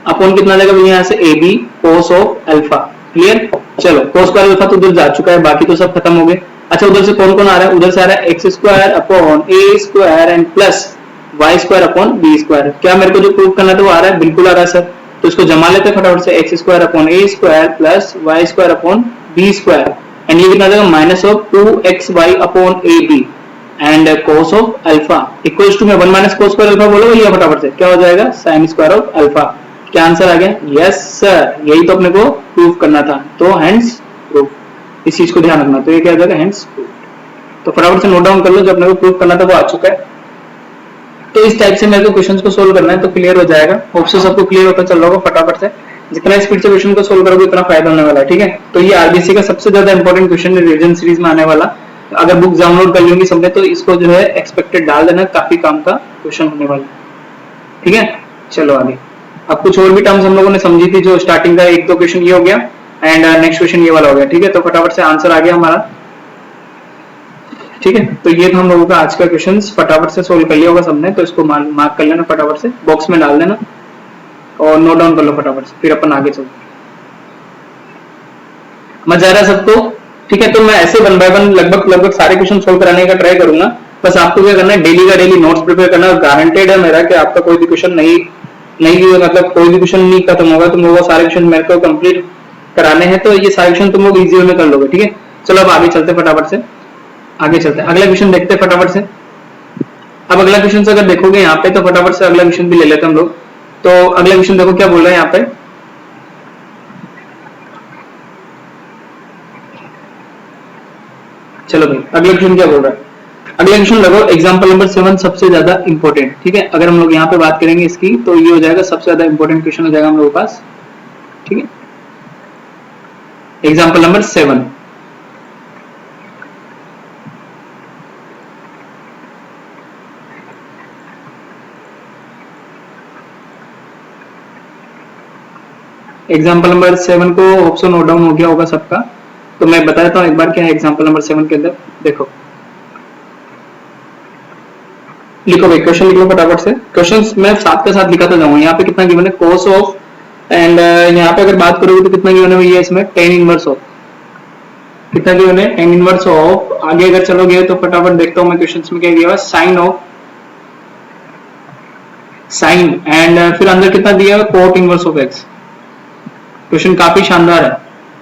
Speaker 1: अपॉन कितना जाएगा भैया यहाँ से ab cos of alpha, clear. चलो cos स्क्वायर अल्फा तो उधर जा चुका है, बाकी तो सब खत्म हो गए। अच्छा उधर से कौन कौन आ रहा है, उधर से आ रहा है x square upon A square and plus y square upon B square. क्या मेरे को जो प्रूव करना था वो आ रहा है, बिल्कुल आ रहा है सर, तो इसको जमा लेते हैं फटाफट से, x square upon A square plus y square upon B square, and ये कितना आ जाएगा minus of 2xy upon a b and cos of alpha equals to में 1 माइनस cos स्क्वायर अल्फा बोलो भैया फटाफट से, क्या हो जाएगा sin स्क्वायर ऑफ अल्फा। क्या आंसर आ गया, यस सर, यही तो अपने को प्रूव करना था, तो हेंस प्रूफ, इस चीज को ध्यान रखना, तो ये क्या आ जाएगा हेंस प्रूफ। तो फटाफट से नोट डाउन कर लो, जो अपने को प्रूव करना था वो आ चुका है। तो इस टाइप से मेरे को क्वेश्चंस को सोल्व करना है, तो क्लियर हो जाएगा, होप सो सबको क्लियर होता चल रहा होगा फटाफट से। जितना स्पीड से क्वेश्चन को सोल्व करोगे उतना फायदा होने वाला है, ठीक है। तो ये आरबीसी का सबसे ज्यादा इंपॉर्टेंट क्वेश्चन है रिवीजन सीरीज में आने वाला, अगर बुक डाउनलोड कर लेंगे सबने तो इसको जो है एक्सपेक्टेड डाल देना, काफी काम का क्वेश्चन होने वाला है, ठीक है। चलो आगे, अब कुछ और भी टर्म्स हम लोगों ने समझी थी, जो स्टार्टिंग का एक दो क्वेश्चन ये हो गया एंड नेक्स्ट क्वेश्चन ये वाला हो गया, ठीक है। तो फटाफट से आंसर आ गया हमारा, ठीक है। तो ये था हम लोगों का आज का क्वेश्चन, फटाफट से सोल्व कर लिया होगा सबने, तो इसको मार्क कर लेना फटाफट से, बॉक्स में डाल देना और नोट डाउन कर लो फटाफट से, फिर अपन आगे चलते। मजा आ रहा है सबको, ठीक है। तो मैं ऐसे 1 बाय 1 लगभग सारे क्वेश्चन सोल्व कराने का ट्राई करूंगा, बस आपको क्या करना है, डेली का डेली नोट्स प्रिपेयर करना, गारंटेड है मेरा कि आपका कोई भी क्वेश्चन नहीं मतलब कोई भी क्वेश्चन नहीं खत्म होगा, तुम लोग सारे क्वेश्चन मेरे को कंप्लीट कराने हैं, तो ये सारे क्वेश्चन तुम लोग इजी वे में कर लोगे, ठीक है। चलो अब आगे चलते फटाफट से, आगे चलते अगला क्वेश्चन देखते हैं फटाफट से। अब अगला क्वेश्चन अगर देखोगे यहाँ पे, तो फटाफट से अगला क्वेश्चन भी ले लेते हैं हम लोग। तो अगला क्वेश्चन देखो क्या बोल रहा है यहाँ पे, चलो भाई अगला क्वेश्चन क्या बोल रहा है, अगला क्वेश्चन लगो एग्जांपल नंबर 7 सबसे ज्यादा इंपॉर्टेंट, ठीक है। अगर हम लोग यहाँ पे बात करेंगे इसकी, तो ये हो जाएगा सबसे ज्यादा इंपॉर्टेंट क्वेश्चन हो जाएगा हम लोगों के पास, ठीक है। एग्जांपल नंबर 7, एग्जांपल नंबर 7 को होप सो नोट डाउन हो गया होगा सबका, तो मैं बता देता हूँ एक बार क्या है एग्जांपल नंबर 7 के अंदर। देखो लिखो भाई, क्वेश्चन लिख लो फटाफट से, क्वेश्चन मैं साथ के साथ लिखाता जाऊंगा। यहाँ पे कितना गिवन है cos ऑफ, एंड यहाँ पे अगर बात करोगे तो कितना गिवन है भैया इसमें tan इनवर्स ऑफ, कितना गिवन है tan इनवर्स ऑफ। आगे अगर चलोगे तो फटाफट देखता हूँ मैं क्वेश्चंस में क्या दिया हुआ, साइन ऑफ, साइन, एंड फिर अंदर कितना दिया है cot inverse of x। Question काफी शानदार है,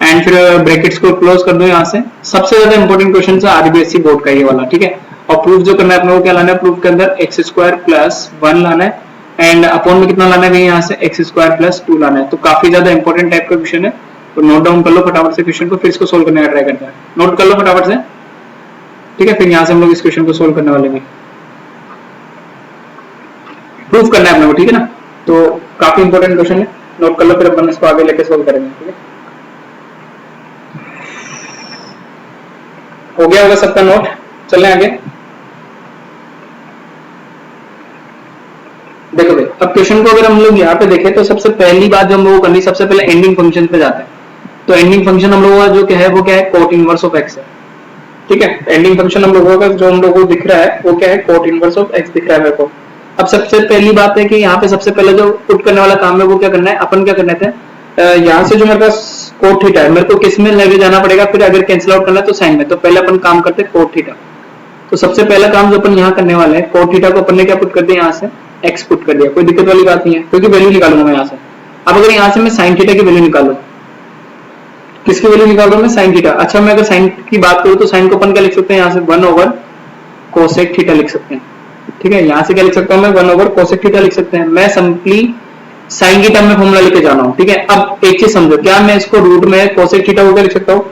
Speaker 1: एंड फिर ब्रैकेट्स को क्लोज कर दो यहाँ से। सबसे ज्यादा इंपॉर्टेंट क्वेश्चन है आरबीएससी बोर्ड का ये वाला, ठीक है। और प्रूफ जो करना है अपने को क्या लाना है, प्रूफ के अंदर एक्स स्क्वायर प्लस 1 लाना है, एंड अपॉन में कितना लाना है यहाँ से एक्स स्क्वायर प्लस 2 लाना है। तो काफी ज्यादा इंपॉर्टेंट टाइप का क्वेश्चन है, तो नोट डाउन कर लो फटाफट से क्वेश्चन को, फिर इसको सोल्व करने का ट्राई करते हैं। नोट कर लो फटाफट से, ठीक है। फिर यहाँ से हम लोग इस क्वेश्चन को सोल्व करने वाले हैं, प्रूफ करना है अपने को, ठीक है ना। तो काफी इंपॉर्टेंट क्वेश्चन है, नोट कर लो, फिर अपन इसको आगे लेके सोल्व करेंगे, ठीक है। हो गया होगा सबका नोट, चलें आगे। देखो भाई अब क्वेश्चन को अगर हम लोग यहाँ पे देखें, तो सबसे पहली बात जो हम लोगों को करनी, सबसे पहले एंडिंग फंक्शन पे जाते हैं। तो एंडिंग फंक्शन हम लोगों का जो क्या है वो क्या है, cot इनवर्स ऑफ x है, ठीक है। एंडिंग फंक्शन हम लोगों का जो हम लोगों को दिख रहा है वो क्या है, cot इनवर्स ऑफ x दिख रहा है मेरे को। अब सबसे पहली बात है कि यहाँ पे सबसे पहले जो पुट करने वाला काम है वो क्या करना है, अपन क्या करना है, यहाँ से जो मेरे पास cot थीटा है, मेरे को किस में लेके जाना पड़ेगा, फिर अगर कैंसिल आउट करना है तो साइन में। तो पहले अपन काम करते हैं cot थीटा। तो सबसे पहला काम जो अपन यहाँ करने वाले हैं, cot थीटा को अपन ने क्या पुट कर दिया यहाँ से, एक्स पुट कर दिया, कोई दिक्कत वाली बात नहीं है क्योंकि वैल्यू निकालूंगा मैं यहाँ से। अब अगर यहाँ से मैं साइन थीटा की वैल्यू निकालू, किसकी वैल्यू निकाल रहा हूँ मैं? Sine theta. अच्छा मैं अगर साइन की बात करूँ तो साइन को अपन क्या लिख सकते हैं यहाँ से? 1 ओवर कोसेक थीटा लिख सकते हैं। ठीक है, यहाँ से क्या लिख सकता हूँ मैं? 1 ओवर कोसेक थीटा लिख सकते हैं। मैं सिंपली साइन की टर्म में फॉर्मूला लेके जा रहा हूँ। ठीक है, अब एक चीज समझो, क्या मैं इसको रूट में कोसेक थीटा को क्या लिख सकता हूँ?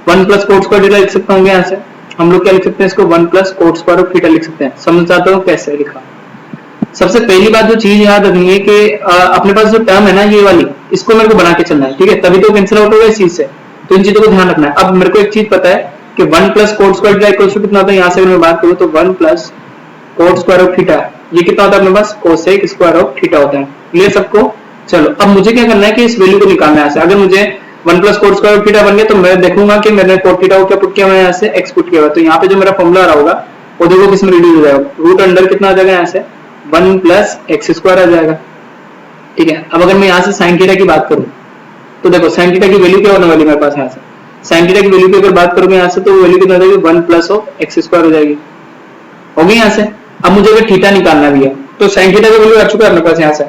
Speaker 1: 1 प्लस कोट स्क्वायर थीटा लिख सकता हूँ। यहाँ से हम लोग क्या लिख सकते हैं इसको? 1 plus cot square of theta लिख सकते हैं। समझ आता हूँ कैसे लिखा? सबसे पहली बात जो चीज याद रखनी है कि अपने पास जो टर्म है ना ये वाली, इसको मेरे को बना के चलना है। ठीक है, तभी तो कैंसिल आउट होगा इस चीज से, तो इन चीजों को ध्यान रखना है। अब मेरे को एक चीज पता है कि 1 plus cot square theta equal to कितना होता है? यहाँ से अगर मैं बात करूँ तो 1 plus cot square of theta, ये कितना होता है अपने पास? कोसेक स्क्वायर ऑफ थीटा होता है। क्लियर सबको? चलो अब मुझे क्या करना है कि इस वैल्यू को निकालना है। अगर मुझे 1 plus cot square of theta बन गया तो मैं देखूंगा कि मैंने कोट थीटा को क्या पुट किया हुआ है? यहाँ से एक्स पुट किया हुआ है। तो यहाँ पे जो मेरा फॉर्मूला आ रहा होगा वो देखो किसमें रिड्यूस हो जाएगा? रूट अंडर कितना आ जाएगा? यहाँ से 1 प्लस एक्स स्क्वायर आ जाएगा। ठीक है, अब अगर मैं यहाँ से साइन थीटा की बात करूँ तो देखो साइन थीटा की वैल्यू क्या होने वाली मेरे पास? यहाँ से साइन थीटा की वैल्यू की अगर बात करूंगा यहाँ से तो वैल्यू कितना हो जाएगी? 1 प्लस ऑफ एक्स स्क्वायर हो जाएगी। होगी यहाँ से। अब मुझे अगर थीटा निकालना भी है तो साइन थीटा का वैल्यू आ चुका है मेरे पास यहाँ से।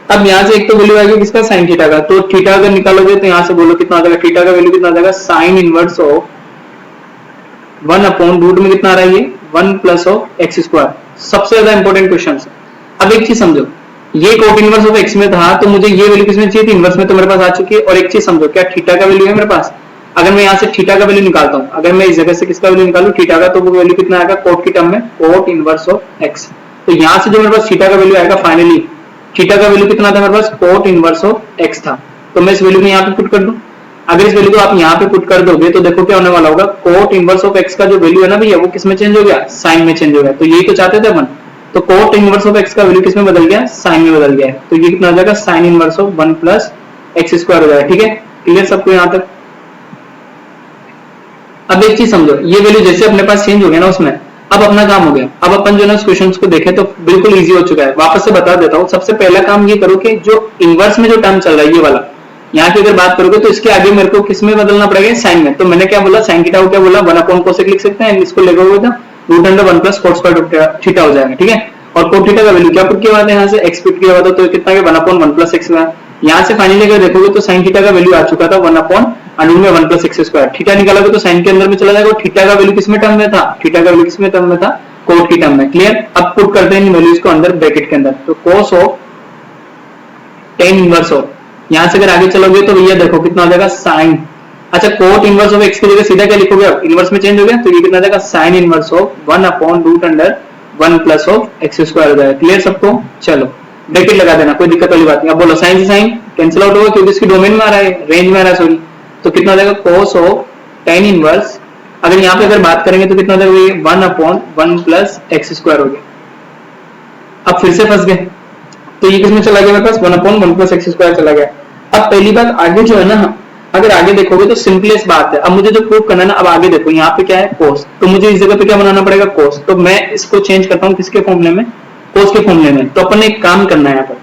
Speaker 1: अब यहाँ से एक तो वैल्यू आएगी किसका? साइन थीटा का। तो थीटा अगर निकालोगे तो यहाँ से बोलो कितना आ जाएगा? थीटा का वैल्यू कितना आ जाएगा? Sine inverse of 1 upon root में कितना आ रहा है? ये 1 प्लस ऑफ एक्स स्क्वायर। सबसे ज्यादा इंपॉर्टेंट क्वेश्चन है। अब एक चीज समझो, ये कोट इनवर्स ऑफ एक्स में था तो मुझे ये वैल्यू किसमें चाहिए थी? इनवर्स में, तो मेरे पास आ चुकी है। और एक चीज समझो, क्या थीटा का वैल्यू है मेरे पास? अगर मैं यहाँ से थीटा का वैल्यू निकालता हूँ, अगर मैं इस जगह से किसका वैल्यू निकालू? थीटा का, तो वो वैल्यू कितना आएगा कोट की टर्म में? Coat inverse of x. तो यहाँ से जो मेरे पास थीटा का वैल्यू आएगा फाइनली, थीटा का वैल्यू कितना था मेरे पास? कोट इनवर्स ऑफ एक्स था। तो मैं इस वैल्यू को यहाँ पे पुट कर दूं। अगर इस वैल्यू को आप यहाँ पे पुट कर दोगे तो देखो क्या होने वाला होगा? कोट इनवर्स ऑफ एक्स का जो वैल्यू है ना भैया वो किसमें चेंज हो गया? साइन में चेंज हो गया। तो यही तो चाहते थे अपन। तो कोट इनवर्स ऑफ एक्स का वैल्यू किसमें बदल गया? साइन में बदल गया। तो ये कितना हो जाएगा? Sine inverse of 1 plus x square हो जाएगा। ठीक है, क्लियर सबको यहाँ तक? अब एक चीज समझो, ये वैल्यू जैसे अपने पास चेंज हो गया ना उसमें, अब अपना काम हो गया। अब अपन जो है ना क्वेश्चंस को देखें तो बिल्कुल इजी हो चुका है। वापस से बता देता हूँ, सबसे पहला काम ये करो कि जो इनवर्स में जो टर्म चल रहा है ये वाला, यहाँ की अगर बात करोगे तो इसके आगे मेरे को किसमें बदलना पड़ेगा? साइन में। तो मैंने क्या बोला? साइन थीटा को क्या बोला? 1 अपॉन कोसेक लिख सकते हैं। इसको लेकर तो root under 1 plus cot square theta हो जाएगा। ठीक है, और कोट थीटा का वैल्यू क्या पुट किया हुआ था? यहाँ से एक्स पुट किया हुआ था। तो कितना है? 1 अपॉन 1 प्लस एक्स। यहाँ से फाइनली अगर देखोगे तो साइन थीटा का वैल्यू आ चुका था 1 अपॉन अंडर में 1 प्लस एक्स स्क्वायर। थीटा निकालोगे तो साइन के अंदर में चला जाएगा। थीटा का वैल्यू किसमें टर्म में था? थीटा का वैल्यू किसमें टर्म में था? कोट की टर्म में। क्लियर? अब पुट करते हैं इन वैल्यूज को अंदर ब्रैकेट के अंदर। तो cos of tan inverse of, यहाँ से अगर आगे चलोगे तो भैया देखो कितना हो जाएगा? साइन। अच्छा, कोट इनवर्स ऑफ एक्स की जगह सीधा क्या लिखोगे? अब इनवर्स में चेंज हो गया तो ये कितना जाएगा? Sine inverse of 1 upon root under 1 plus of x square हो जाएगा। क्लियर सबको? चलो ब्रैकेट लगा देना, कोई दिक्कत वाली बात नहीं। अब बोलो साइन से साइन कैंसिल आउट होगा क्योंकि इसकी डोमेन में आ रहा है, रेंज में आ रहा है सॉरी। तो कितना हो जाएगा? कोस ऑफ टेन इनवर्स, अगर यहाँ पे अगर बात करेंगे तो कितना हो जाएगा? 1 अपॉन 1 प्लस एक्स स्क्वायर हो गया। अब फिर से फंस गए तो ये किसमें चला गया मेरे पास? 1 अपॉन 1 प्लस एक्स स्क्वायर चला गया। अब पहली बात आगे जो है ना, अगर आगे देखोगे तो सिंपलेस्ट बात है। अब मुझे जो प्रूव करना है ना, अब आगे देखो यहाँ पे क्या है? कोस। तो मुझे इस जगह पे क्या बनाना पड़ेगा? कोस। तो मैं इसको चेंज करता हूँ किसके फॉर्मूले में? कोस के फॉर्मूले में। तो अपन एक काम करना है यहाँ पर,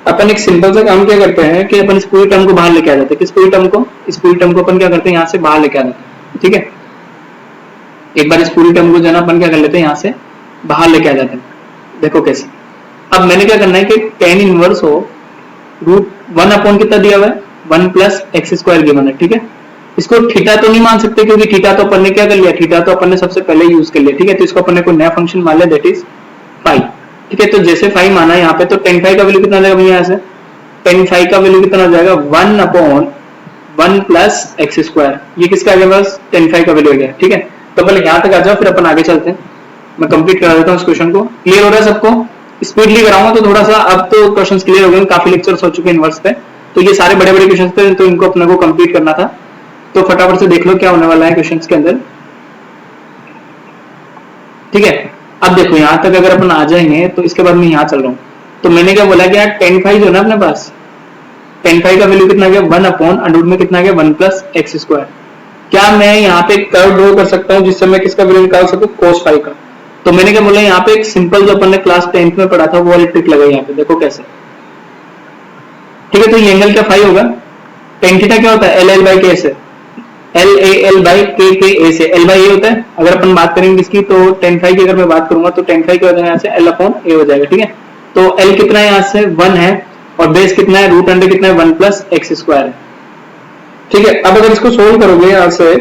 Speaker 1: अपन एक सिंपल सा काम क्या करते हैं कि अपन इस पूरी टर्म को बाहर लेके आ जाते हैं। किस पूरी टर्म को? इस पूरी टर्म को अपन क्या करते हैं? यहाँ से बाहर लेके आ जाते हैं। ठीक है, एक बार इस पूरी टर्म को जो है ना अपन क्या कर लेते हैं? यहाँ से बाहर लेके आ जाते हैं। देखो कैसे। अब मैंने क्या करना है कि टेन इनवर्स हो रूट 1 अपॉन कितना दिया हुआ है? 1 प्लस एक्स स्क्वायर गिवन है। ठीक है, इसको थीटा तो नहीं मान सकते क्योंकि थीटा तो अपन ने क्या कर लिया? थीटा तो अपन ने सबसे पहले यूज कर लिया। ठीक है, तो इसको अपन ने कोई नया फंक्शन मान लिया, दैट इज फाई। ठीक है, तो जैसे फाई माना यहाँ पे तो टेन फाई का वैल्यू कितना जाएगा भैया? यहाँ से टेन फाई का वैल्यू कितना हो जाएगा? 1 अपॉन 1 प्लस एक्स स्क्वायर। ये किसका आ गया? बस टेन फाई का वैल्यू आ गया। ठीक है, तो पहले यहाँ तक आ जाओ फिर अपन आगे चलते हैं। मैं कंप्लीट करा देता हूँ इस क्वेश्चन को। क्लियर हो रहा है सबको? स्पीडली कराऊंगा तो थोड़ा सा, अब तो क्वेश्चंस क्लियर हो गए, काफी लेक्चर्स हो चुके हैं इनवर्स पे। तो ये सारे बड़े बड़े क्वेश्चंस थे तो इनको अपने को कंप्लीट करना था। तो फटाफट से देख लो क्या होने वाला है क्वेश्चंस के अंदर। ठीक है, अब देखो यहाँ तक अगर अपन आ जाएंगे तो इसके बाद मैं यहाँ चल रहा हूँ। तो मैंने क्या बोला कि यार टेन फाई जो है ना अपने पास, टेन फाई का वैल्यू कितना गया? 1 अपॉन अंडर में कितना गया? 1 प्लस एक्स स्क्वायर। क्या मैं यहाँ पे कर्व ड्रॉ कर सकता हूँ जिससे मैं किसका वैल्यू निकाल सकूँ? कोस फाई का। तो मैंने क्या बोला यहाँ पे एक सिंपल जो अपन ने क्लास 10th में पढ़ा था वो वाली ट्रिक लगाई यहाँ पे। देखो कैसे। ठीक है, तो ये एंगल क्या फाई होगा? टेन थीटा क्या होता है? एल एल बाई के से, एल ए एल बाई के ए से, एल बाई ए होता है। अगर अपन बात करेंगे इसकी तो टेन फाई की अगर मैं बात करूंगा तो टेन फाई क्या हो जाएगा? यहाँ से एल अपॉन ए हो जाएगा। ठीक है, तो L कितना है यहाँ से 1 है, और बेस कितना है, रूट अंडर कितना है 1 प्लस एक्स स्क्वायर है। ठीक है, अब अगर इसको सोल्व करोगे यहाँ से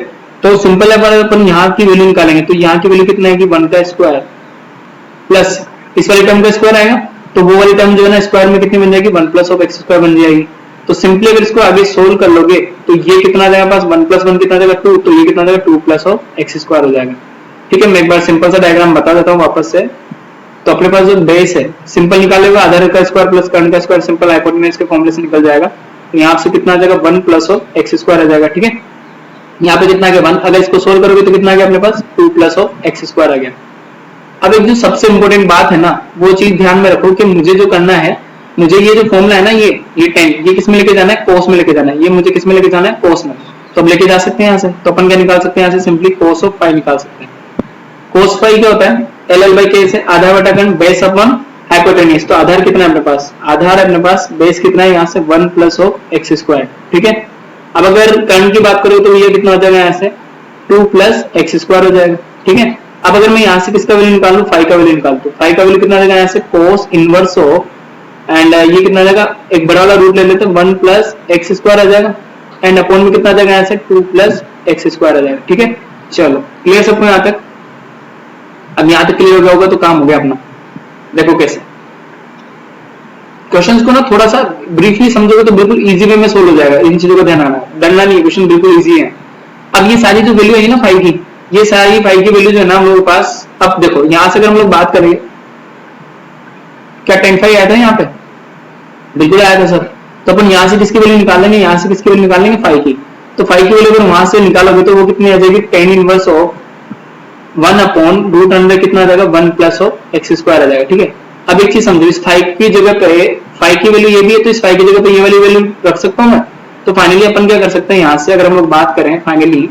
Speaker 1: तो सिंपल है, अपन यहाँ की वैल्यू निकालेंगे तो यहाँ की वैल्यू कितना है कि 1 का स्क्वायर प्लस इस वाले टर्म का स्क्वायर आएगा, तो वो वाली टर्म जो है ना स्क्वायर में कितनी बन जाएगी 1 प्लस ऑफ एक्स स्क्वायर बन जाएगी। तो सिंपली अगर इसको आगे सोल्व कर लोगे तो ये कितना आ जाएगा पास 1 प्लस 1 कितना आ जाएगा 2, तो ये कितना आ जाएगा 2 प्लस ऑफ एक्स स्क्वायर हो जाएगा। ठीक है, मैं एक बार सिंपल सा डायग्राम बता देता हूँ वापस से। तो अपने पास जो बेस है सिंपल निकाले हुए आधार का स्क्वायर प्लस कर्ण का स्क्वायर सिंपल हाइपोटेन्यूज के फॉर्मूले से निकल जाएगा। तो यहाँ से कितना आ जाएगा 1 प्लस ऑफ एक्स स्क्वायर आ जाएगा। ठीक है, यहाँ पे कितना आ गया 1, अगर इसको सोल्व करोगे तो कितना आ गया अपने पास 2 प्लस ऑफ एक्स स्क्वायर आ गया। अब एक जो सबसे इंपॉर्टेंट बात है ना वो चीज ध्यान में रखो कि मुझे जो करना है, मुझे ये जो फॉर्मूला है ना ये 10 ये किस में लेके जाना है, कोस में लेके जाना है। ये मुझे किस में लेके जाना है, कोस में। तो अब लेके जा सकते हैं यहाँ से, तो अपन क्या निकाल सकते हैं यहाँ से, सिंपली कोस ऑफ पाई निकाल सकते हैं। कोस पाई क्या होता है, एल बाई के से आधार बटा कर्ण बेस अपॉन हाइपोटेन्यूज। तो आधार कितना है अपने पास, आधार है अपने पास, बेस कितना है यहाँ से 1 प्लस ऑफ एक्स स्क्वायर। ठीक है, अब अगर कर्ण की बात करूं तो ये कितना हो जाएगा यहाँ से 2 प्लस एक्स स्क्वायर हो जाएगा। ठीक है, अब अगर मैं यहाँ से किसका वैल्यू निकालूं, फाई का वैल्यू निकाल दूं, फाई का वैल्यू कितना आ जाएगा यहाँ से कोस इनवर्स ऑफ एंड ये कितना आ जाएगा, एक बड़ा वाला रूट ले लेते हैं 1 प्लस एक्स स्क्वायर आ जाएगा, एंड अपॉन में कितना आ जाएगा यहाँ से 2 प्लस एक्स स्क्वायर आ जाएगा। ठीक है, चलो क्लियर सबको यहाँ तक। अब यहाँ तक क्लियर हो गया होगा तो काम हो गया अपना। देखो कैसे क्वेश्चंस को ना थोड़ा सा ब्रीफली समझोगे तो बिल्कुल इजी वे में सोल्व हो जाएगा। इन चीजों का ध्यान रखना, डरना नहीं, क्वेश्चन बिल्कुल इजी है। अब ये सारी जो वैल्यू है ना फाई की, ये सारी फाई की वैल्यू जो है ना हम लोगों के पास, अब देखो यहां से अगर हम लोग बात करें, क्या 10 फाई आया था यहाँ पे, बिल्कुल आया था सर। तो अपन यहाँ से किसकी वैल्यू निकालेंगे, यहाँ से किसकी वैल्यू निकालेंगे, फाई की। तो फाई की वैल्यू अगर वहां से निकालोगे तो वो कितनी आ जाएगी 10 inverse of 1 upon root under कितना आ जाएगा 1 प्लस ऑफ एक्स स्क्वायर आ जाएगा। ठीक है, अब एक चीज समझो, इस फाई की जगह पे फाई की वैल्यू ये भी है तो इस फाई की जगह पे ये वाली वैल्यू रख सकता हूं मैं। तो फाइनली अपन क्या कर सकते हैं यहाँ से, अगर हम लोग बात करें फाइनली,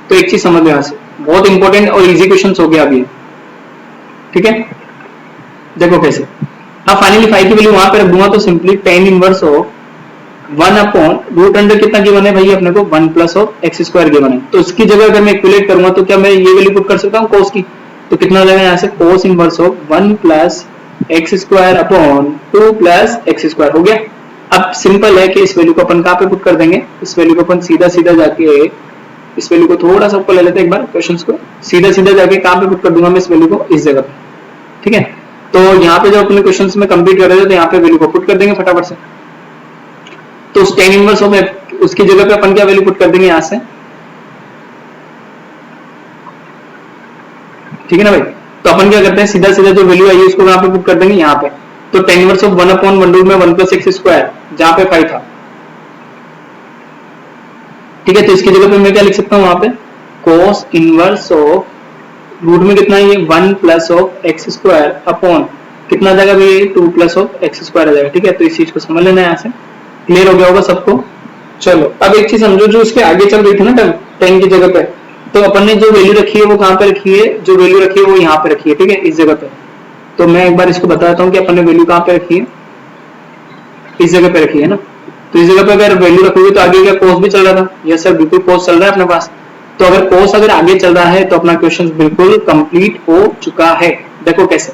Speaker 1: तो एक चीज समझ लो यहाँ से, बहुत इंपॉर्टेंट और इजी क्वेश्चन हो गया अभी। ठीक है, देखो कैसे, अब फाइनली फाई की वैल्यू वहां पे रख दूंगा तो simply 10 inverse of 1 upon root under कितना गिवन है भाई अपने को 1 plus of x square given है। तो इसकी जगह अगर मैं इक्विलेट करूंगा तो क्या मैं ये वैल्यू पुट कर सकता हूँ कोस की, तो कितना हो जाएगा यहाँ से कोस inverse of 1 plus x square upon 2 plus x square हो गया। अब सिंपल है कि इस वैल्यू को अपन कहाँ पे पुट कर देंगे, इस वैल्यू को अपन सीधा सीधा जाके, इस वैल्यू को थोड़ा सा ऊपर ले लेते हैं एक बार, क्वेश्चंस को सीधा सीधा जाके कहाँ पे पुट कर दूंगा मैं इस वैल्यू को, इस जगह पे। ठीक है, तो यहाँ पे जब अपने क्वेश्चंस में कंप्लीट कर रहे थे तो यहाँ पे वैल्यू को पुट कर देंगे फटाफट से। तो उस 10 इनवर्स ऑफ उसकी जगह पे अपन क्या वैल्यू पुट कर देंगे यहाँ से। ठीक है ना भाई, तो अपन क्या करते हैं सीधा सीधा जो वैल्यू आई है उसको यहाँ पे पुट कर देंगे यहाँ पे। तो 10 इनवर्स ऑफ 1 अपॉन 1 रूट में 1 प्लस एक्स स्क्वायर जहां पे 5 था। ठीक है, तो इसकी जगह पे मैं क्या लिख सकता हूँ वहां पे कोस इनवर्स ऑफ रूट में कितना है ये 1 plus of x square upon कितना आ जाएगा भाई 2 प्लस ऑफ एक्स स्क्वायर आ जाएगा। ठीक है, तो इस चीज को समझ लेना है यहाँ से, क्लियर हो गया होगा सबको। चलो अब एक चीज समझो, जो उसके आगे चल रही थी ना 10 की जगह पे, तो अपन ने जो वैल्यू रखी है वो कहाँ पे रखी है, जो वैल्यू रखी है वो यहाँ पे रखी है। ठीक है, इस जगह पे। तो मैं एक बार इसको बताता हूँ कि अपन ने वैल्यू कहाँ पे रखी है, इस जगह पे रखी है ना। तो इस जगह पे अगर वैल्यू रखोगे तो आगे क्या कोस भी चल रहा था, यस सर बिल्कुल कोस चल रहा है अपने पास। तो अगर कोस अगर आगे चल रहा है तो अपना क्वेश्चन बिल्कुल कंप्लीट हो चुका है। देखो कैसे,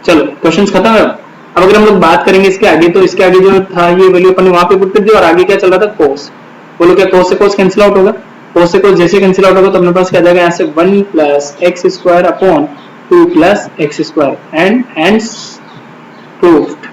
Speaker 1: चलो क्वेश्चन खत्म है। अब अगर हम लोग बात करेंगे इसके आगे, तो इसके आगे जो था ये वैल्यू अपन ने वहां पे पुट कर दी, और आगे क्या चल रहा था कोस। बोलो क्या कोस से कोस कैंसिल आउट होगा, कोस से कोस जैसे कैंसिल आउट होगा तो अपने पास क्या जाएगा यहाँ से 1 plus x square upon 2 plus x square and hence proved.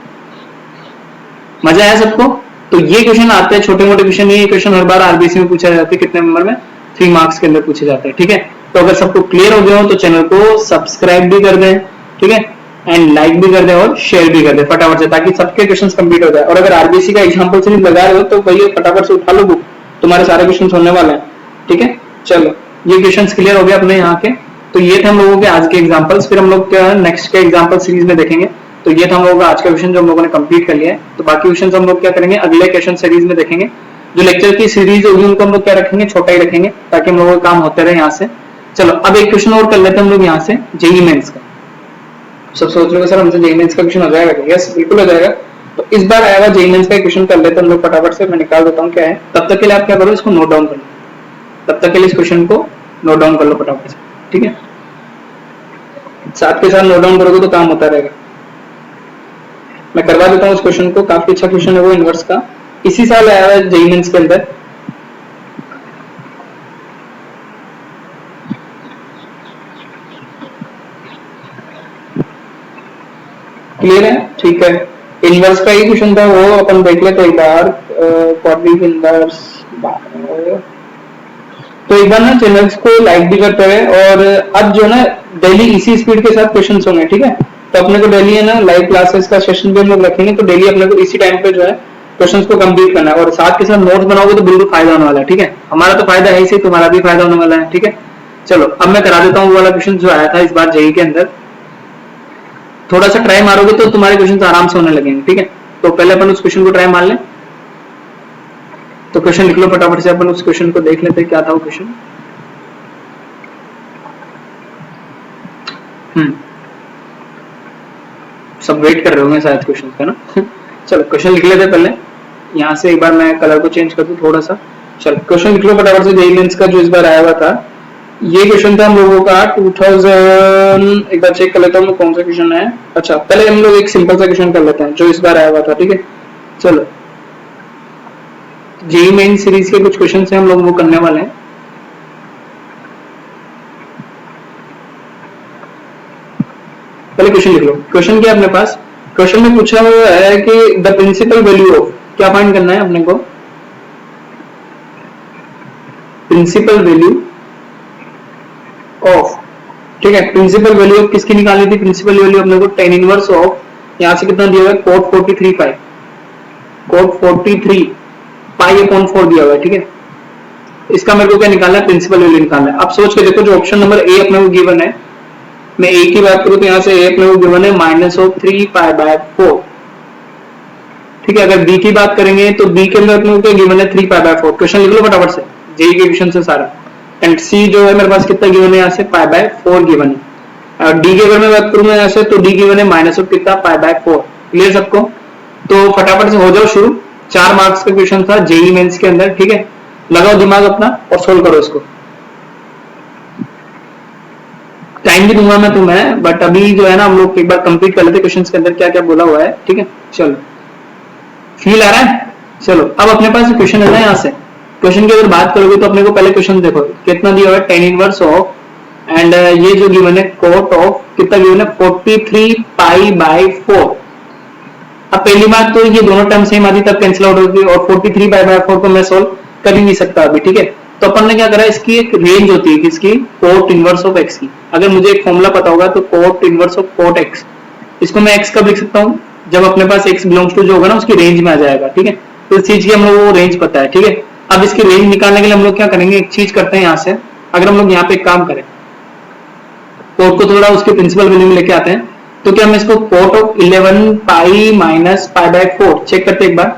Speaker 1: मजा आया सबको। तो ये क्वेश्चन आते हैं छोटे मोटे क्वेश्चन, ये क्वेश्चन हर बार आरबीसी में पूछा जाता है, कितने नंबर में 3 मार्क्स के अंदर पूछे जाते हैं। ठीक है, तो अगर सबको क्लियर हो गया हो तो चैनल को सब्सक्राइब भी कर दें, ठीक है, एंड लाइक भी कर दें और शेयर भी कर दें फटाफट से, ताकि सबके क्वेश्चंस कंप्लीट हो जाए। और अगर आरबीसी का एग्जांपल से नहीं लगा रहे हो तो भैया फटाफट से उठा लो बुक, तुम्हारे सारे क्वेश्चन होने वाले हैं। ठीक है, चलो ये क्वेश्चंस क्लियर हो गए अपने यहाँ के। तो ये थे हम लोगों के आज के एग्जांपल्स, फिर हम लोग क्या नेक्स्ट के एग्जांपल सीरीज में देखेंगे। तो ये था हम लोगों का आज का क्वेश्चन जो हम लोगों ने कंप्लीट कर लिया है। तो बाकी क्वेश्चन हम लोग क्या करेंगे अगले क्वेश्चन सीरीज में देखेंगे। जो लेक्चर की सीरीज होगी उनको हम लोग क्या रखेंगे, छोटा ही रखेंगे, ताकि हम लोगों का काम होते रहे यहाँ से। चलो अब एक क्वेश्चन और कर लेते हैं हम लोग यहाँ से, जेईई मेंस का। सब सोच रहे हो सर हमसे जेईई मेंस का क्वेश्चन हो जाएगा, यस बिल्कुल हो जाएगा। तो इस बार आएगा जेईई मेंस का क्वेश्चन कर लेते हैं हम लोग फटाफट से, मैं निकाल देता हूँ क्या है। तब तक के लिए आप क्या करो, इसको नोट डाउन कर लो, तब तक के लिए इस क्वेश्चन को नोट डाउन कर लो फटाफट से। ठीक है, साथ के साथ नोट डाउन करोगे तो काम होता रहेगा। मैं करवा देता हूँ उस क्वेश्चन को, काफी अच्छा क्वेश्चन है वो इनवर्स का, इसी साल आया है जेईई मेंस के अंदर। क्लियर है? ठीक है, इनवर्स का ही क्वेश्चन था वो, अपन देख लेते एक बार। क्वाड्रिक इनवर्स, तो एक बार ना चैनल्स को लाइक भी करते हैं, और अब जो ना डेली इसी स्पीड के साथ क्वेश्चन होंगे, ठीक है। तो अपने को डेली है ना लाइव क्लासेस का सेशन भी हम लोग रखेंगे, तो डेली अपने को इसी टाइम पे जो है क्वेश्चंस को कंप्लीट करना है, और साथ के साथ नोट्स बनाओगे तो बिल्कुल फायदा होने वाला है, ठीक है। हमारा तो फायदा है ही, तुम्हारा भी फायदा होने वाला है, ठीक है। चलो अब मैं करा देता हूँ वो वाला क्वेश्चन जो आया था इस बार जेईई के अंदर। थोड़ा सा ट्राई मारोगे तो तुम्हारे क्वेश्चन आराम से होने लगेंगे, ठीक है। तो पहले अपन उस क्वेश्चन को ट्राई मार लें। तो क्वेश्चन लिख लो फटाफट से, अपन उस क्वेश्चन को देख लेते हैं क्या था वो क्वेश्चन। सब वेट कर रहे होंगे शायद क्वेश्चन का ना। चलो क्वेश्चन लिख लेते पहले, यहाँ से एक बार मैं कलर को चेंज कर दूं थोड़ा सा। चलो क्वेश्चन लिख लो फटाफट से, जेईई मेंस का जो इस बार आया हुआ था। ये क्वेश्चन था हम लोगों का 2000, एक बार चेक कर लेता हूँ कौन सा क्वेश्चन है। अच्छा पहले हम लोग एक सिंपल सा क्वेश्चन कर लेते हैं जो इस बार आया हुआ था, ठीक है। चलो जेईई मेंस सीरीज के कुछ क्वेश्चन हम लोग वो करने वाले हैं। पहले क्वेश्चन लिख लो। क्वेश्चन क्या है अपने पास? क्वेश्चन में पूछा हुआ है कि द प्रिंसिपल वैल्यू ऑफ, क्या फाइंड करना है अपने को? प्रिंसिपल वैल्यू ऑफ, ठीक है। प्रिंसिपल वैल्यू ऑफ किसकी निकालनी थी? प्रिंसिपल वैल्यू अपने को tan इनवर्स ऑफ, यहां से कितना दिया हुआ है? cot 43 पाई, cot 43 पाई अपॉन 4 दिया हुआ है, ठीक है। इसका मेरे को क्या निकालना है? प्रिंसिपल वैल्यू निकालना है। अब सोच के देखो, जो ऑप्शन नंबर ए अपने को गिवन है, मैं ए की बात करूं तो यहां से ए अपने को गिवन है -3 पाई बाय 4, ठीक है। अगर बी की बात करेंगे तो बी के अंदर अपने को क्या गिवन है? 3 पाई बाय 4। क्वेश्चन लिख लो फटाफट से, जेईई के क्वेश्चन से सारा। एंड सी जो है मेरे पास कितना गिवन है? यहाँ से पाई बाय 4 गिवन है। और डी की अगर मैं बात करूं यहाँ से, तो डी गिवन है माइनस ऑफ कितना? पाई बाय 4। क्लियर सबको? तो फटाफट से हो जाओ शुरू। 4 मार्क्स का क्वेश्चन था जेईई मेंस के अंदर, ठीक है। लगाओ दिमाग अपना और सोल्व करो इसको। टाइम भी दूंगा मैं तुम्हें, बट अभी जो है ना हम लोग एक बार कंप्लीट कर लेते क्वेश्चन के अंदर क्या क्या बोला हुआ है, ठीक है। चलो फील आ रहा है? चलो अब अपने पास क्वेश्चन है ना, यहाँ से क्वेश्चन की अगर बात करोगे तो अपने को पहले क्वेश्चन देखो कितना दिया हुआ है? tan इनवर्स ऑफ, एंड ये जो गिवन है कोट ऑफ कितना गिवन है? 43 पाई बाय 4। अब पहली बात तो ये दोनों टर्म सेम आती तब कैंसिल आउट होगी, और 43 पाई बाय 4 को मैं सोल्व कर ही नहीं सकता अभी, ठीक है। तो अपन ने क्या करा, इसकी एक रेंज होती है किसकी? कोट इनवर्स ऑफ x की। अगर मुझे एक फॉर्मूला पता होगा तो cot inverse of cot x, इसको मैं x कब लिख सकता हूँ? जब अपने पास x बिलोंग्स टू जो होगा ना उसकी रेंज में आ जाएगा, ठीक है। तो इस चीज की हम लोग वो रेंज पता है, ठीक है। अब इसकी रेंज निकालने के लिए हम लोग क्या करेंगे, एक चीज करते हैं यहाँ से। अगर हम लोग यहाँ पे एक काम करें, कोट को थोड़ा उसके प्रिंसिपल वैल्यू में लेके आते हैं, तो क्या हम इसको cot of 11 pi minus pi by 4 check करते हैं एक बार।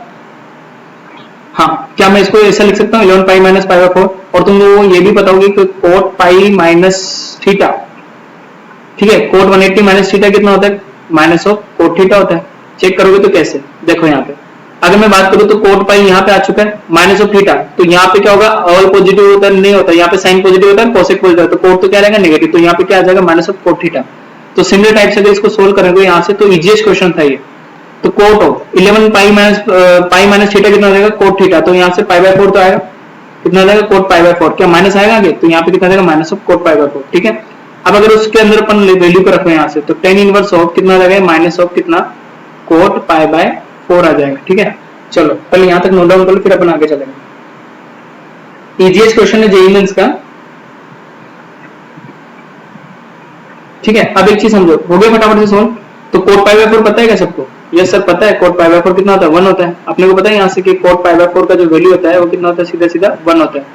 Speaker 1: हाँ, क्या मैं इसको ऐसा लिख सकता हूँ 11 पाई माइनस पाई बाय 4? और तुम लोग ये भी पता होगी कि कोट पाई माइनस थीटा, ठीक है। कोट 180 माइनस थीटा कितना होता है? माइनस ऑफ कोट थीटा होता है। चेक करोगे तो कैसे? देखो यहाँ पे अगर मैं बात करूँ तो कोट पाई यहाँ पे आ चुका है माइनस ऑफ थीटा, तो यहाँ पे क्या होगा? ऑल पॉजिटिव होता है? नहीं होता। यहाँ पे साइन पॉजिटिव होता है, कोसेक पॉजिटिव होता है, तो कोट तो क्या रहेगा? नेगेटिव। तो यहाँ पे क्या आ जाएगा? Minus of coat theta. तो सिमिलर टाइप से अगर इसको सोल्व करेंगे यहाँ से, तो इजीएस्ट क्वेश्चन था ये। तो cot of 11 pi minus theta कितना हो जाएगा? Cot theta. तो यहाँ से पाई बाय 4 तो आएगा, कितना जाएगा? Coat pi by 4। क्या माइनस आएगा आगे? तो यहाँ पे कितना जाएगा? Minus of coat pi by 4, ठीक है। अब अगर उसके अंदर अपन वैल्यू को रखें यहाँ से, तो tan इनवर्स ऑफ कितना आ जाएगा? माइनस ऑफ कितना? कोट पाई बाय 4 आ जाएगा, ठीक है। चलो पहले यहाँ तक नोट डाउन कर लो, फिर अपन आगे चलेंगे। इजीएस्ट क्वेश्चन है जेईई मेंस का, ठीक है। अब एक चीज समझो, हो गया फटाफट से सोल्व। तो कोट पाई बाय 4 पता है क्या सबको? यस सर पता है। कोट पाई बाय 4 कितना होता है? 1 होता है। अपने को पता है यहाँ से कि कोट पाई बाय 4 का जो वैल्यू होता है वो कितना होता है? सीधा सीधा 1 होता है।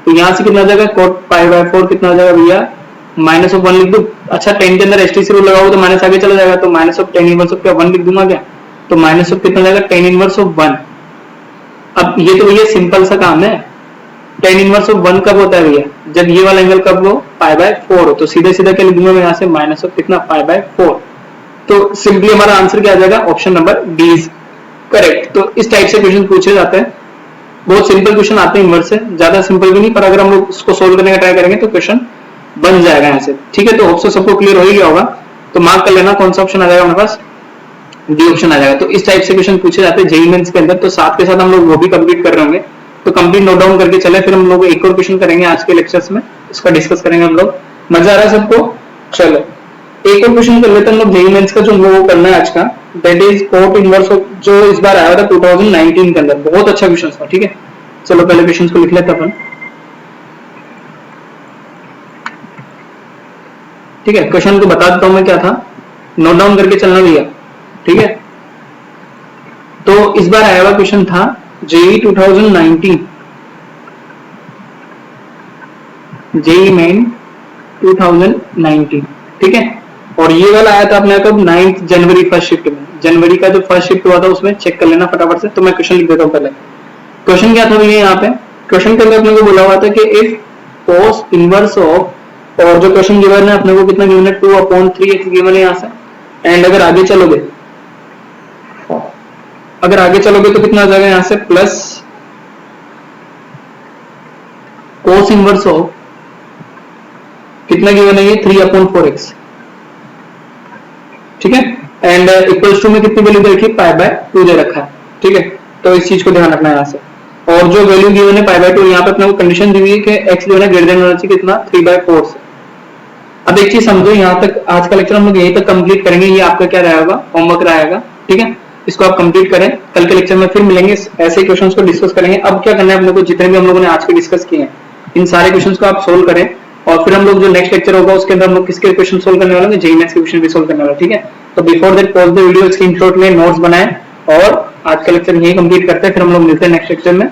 Speaker 1: तो यहाँ से कितना आ जाएगा? कोट पाई बाय 4 कितना आ जाएगा भैया? माइनस ऑफ 1 लिख दू। अच्छा 10 के अंदर एसटीसी रूल लगाओ तो माइनस आगे चला जाएगा, तो minus of tan inverse of क्या 1 लिख दूंगा क्या? तो माइनस ऑफ कितना जाएगा? tan inverse of 1। अब ये तो भैया सिंपल सा काम है। tan इनवर्स ऑफ 1 कब होता है भैया? जब ये वाला एंगल कब हो? पाई बाय 4 हो। तो सीधे सीधा क्या लिख दूंगा मैं यहाँ से? माइनस ऑफ कितना? पाई बाय 4। तो सिंपली हमारा आंसर क्या आ जाएगा? Option number D is correct. तो इस टाइप से क्वेश्चन पूछे जाते हैं। बहुत सिंपल क्वेश्चन आते हैं इनवर्स से, ज्यादा सिंपल भी नहीं, पर अगर हम लोग उसको सोल्व करने का ट्राई करेंगे तो क्वेश्चन बन जाएगा यहाँ से, ठीक है। तो होप से सबको क्लियर हो ही गया होगा। तो मार्क कर लेना कौन सा ऑप्शन आ जाएगा हमारे पास? डी ऑप्शन आ जाएगा। तो इस टाइप से क्वेश्चन पूछे जाते हैं जेईई मेंस के अंदर। तो साथ के साथ हम लोग वो भी कंप्लीट कर रहे होंगे, तो कंप्लीट नोट डाउन करके चले। फिर हम लोग एक और क्वेश्चन करेंगे आज के लेक्चर्स में, इसका डिस्कस करेंगे हम लोग। मजा आ रहा है सबको? चलो एक और क्वेश्चन कर लेते हैं हम लोग जेईई मेंस का, जो हम लोग को करना है आज का, that is coat inverse of, जो इस बार आया था 2019 के अंदर। बहुत अच्छा क्वेश्चन था, ठीक है। चलो पहले क्वेश्चन को लिख लेते हैं अपन, ठीक है। क्वेश्चन को बता देता हूं मैं क्या था, नोट डाउन करके चलना भैया, ठीक है। तो इस बार आया हुआ क्वेश्चन था जेईई 2019, जेईई मेन 2019, ठीक है। और ये वाला आया था अपने कब, 9 जनवरी फर्स्ट शिफ्ट में। जनवरी का जो फर्स्ट शिफ्ट हुआ था उसमें चेक कर लेना फटाफट से। तो मैं क्वेश्चन लिख देता हूं पहले। क्वेश्चन क्या था भैया यहाँ पे, क्वेश्चन के अंदर अपने को बोला हुआ था कि इफ कोस इनवर्स ऑफ, और जो क्वेश्चन गिवन है अपने को कितना गिवन है, 2/3x गिवन है यहाँ से। एंड अगर आगे चलोगे, तो कितना आ जाएगा यहाँ से, प्लस कोस इनवर्स ऑफ कितना गिवन है ये, 3/4x, ठीक है। एंड इक्वल्स टू में कितनी वैल्यू दे रखी है, π/2 दे रखा है, ठीक है। तो इस चीज को ध्यान रखना है यहाँ से। और जो वैल्यू गिवन है π/2, यहाँ पे अपने को कंडीशन दी हुई है कि x जो है ग्रेटर देन होना चाहिए कितना, 3/4 से। अब एक चीज समझो, यहाँ तक आज का लेक्चर हम लोग यहीं तक कंप्लीट करेंगे। ये आपका क्या रहेगा, होमवर्क रहेगा, ठीक है। इसको आप कंप्लीट करें, कल के लेक्चर में फिर मिलेंगे, ऐसे क्वेश्चंस को डिस्कस करेंगे। अब क्या करना है हम लोग को, जितने भी हम लोगों ने आज के डिस्कस किए हैं, इन सारे क्वेश्चंस को आप सोल्व करें। और फिर हम लोग जो नेक्स्ट लेक्चर होगा उसके अंदर हम लोग किसके क्वेश्चन सोल्व करने वाले हैं, जेईई मेंस के क्वेश्चन भी सोल्व करने वाले, ठीक है। तो before that pause the video, screenshot में नोट्स बनाएं, और आज का लेक्चर यही कंप्लीट करते हैं। फिर हम लोग मिलते हैं नेक्स्ट लेक्चर में।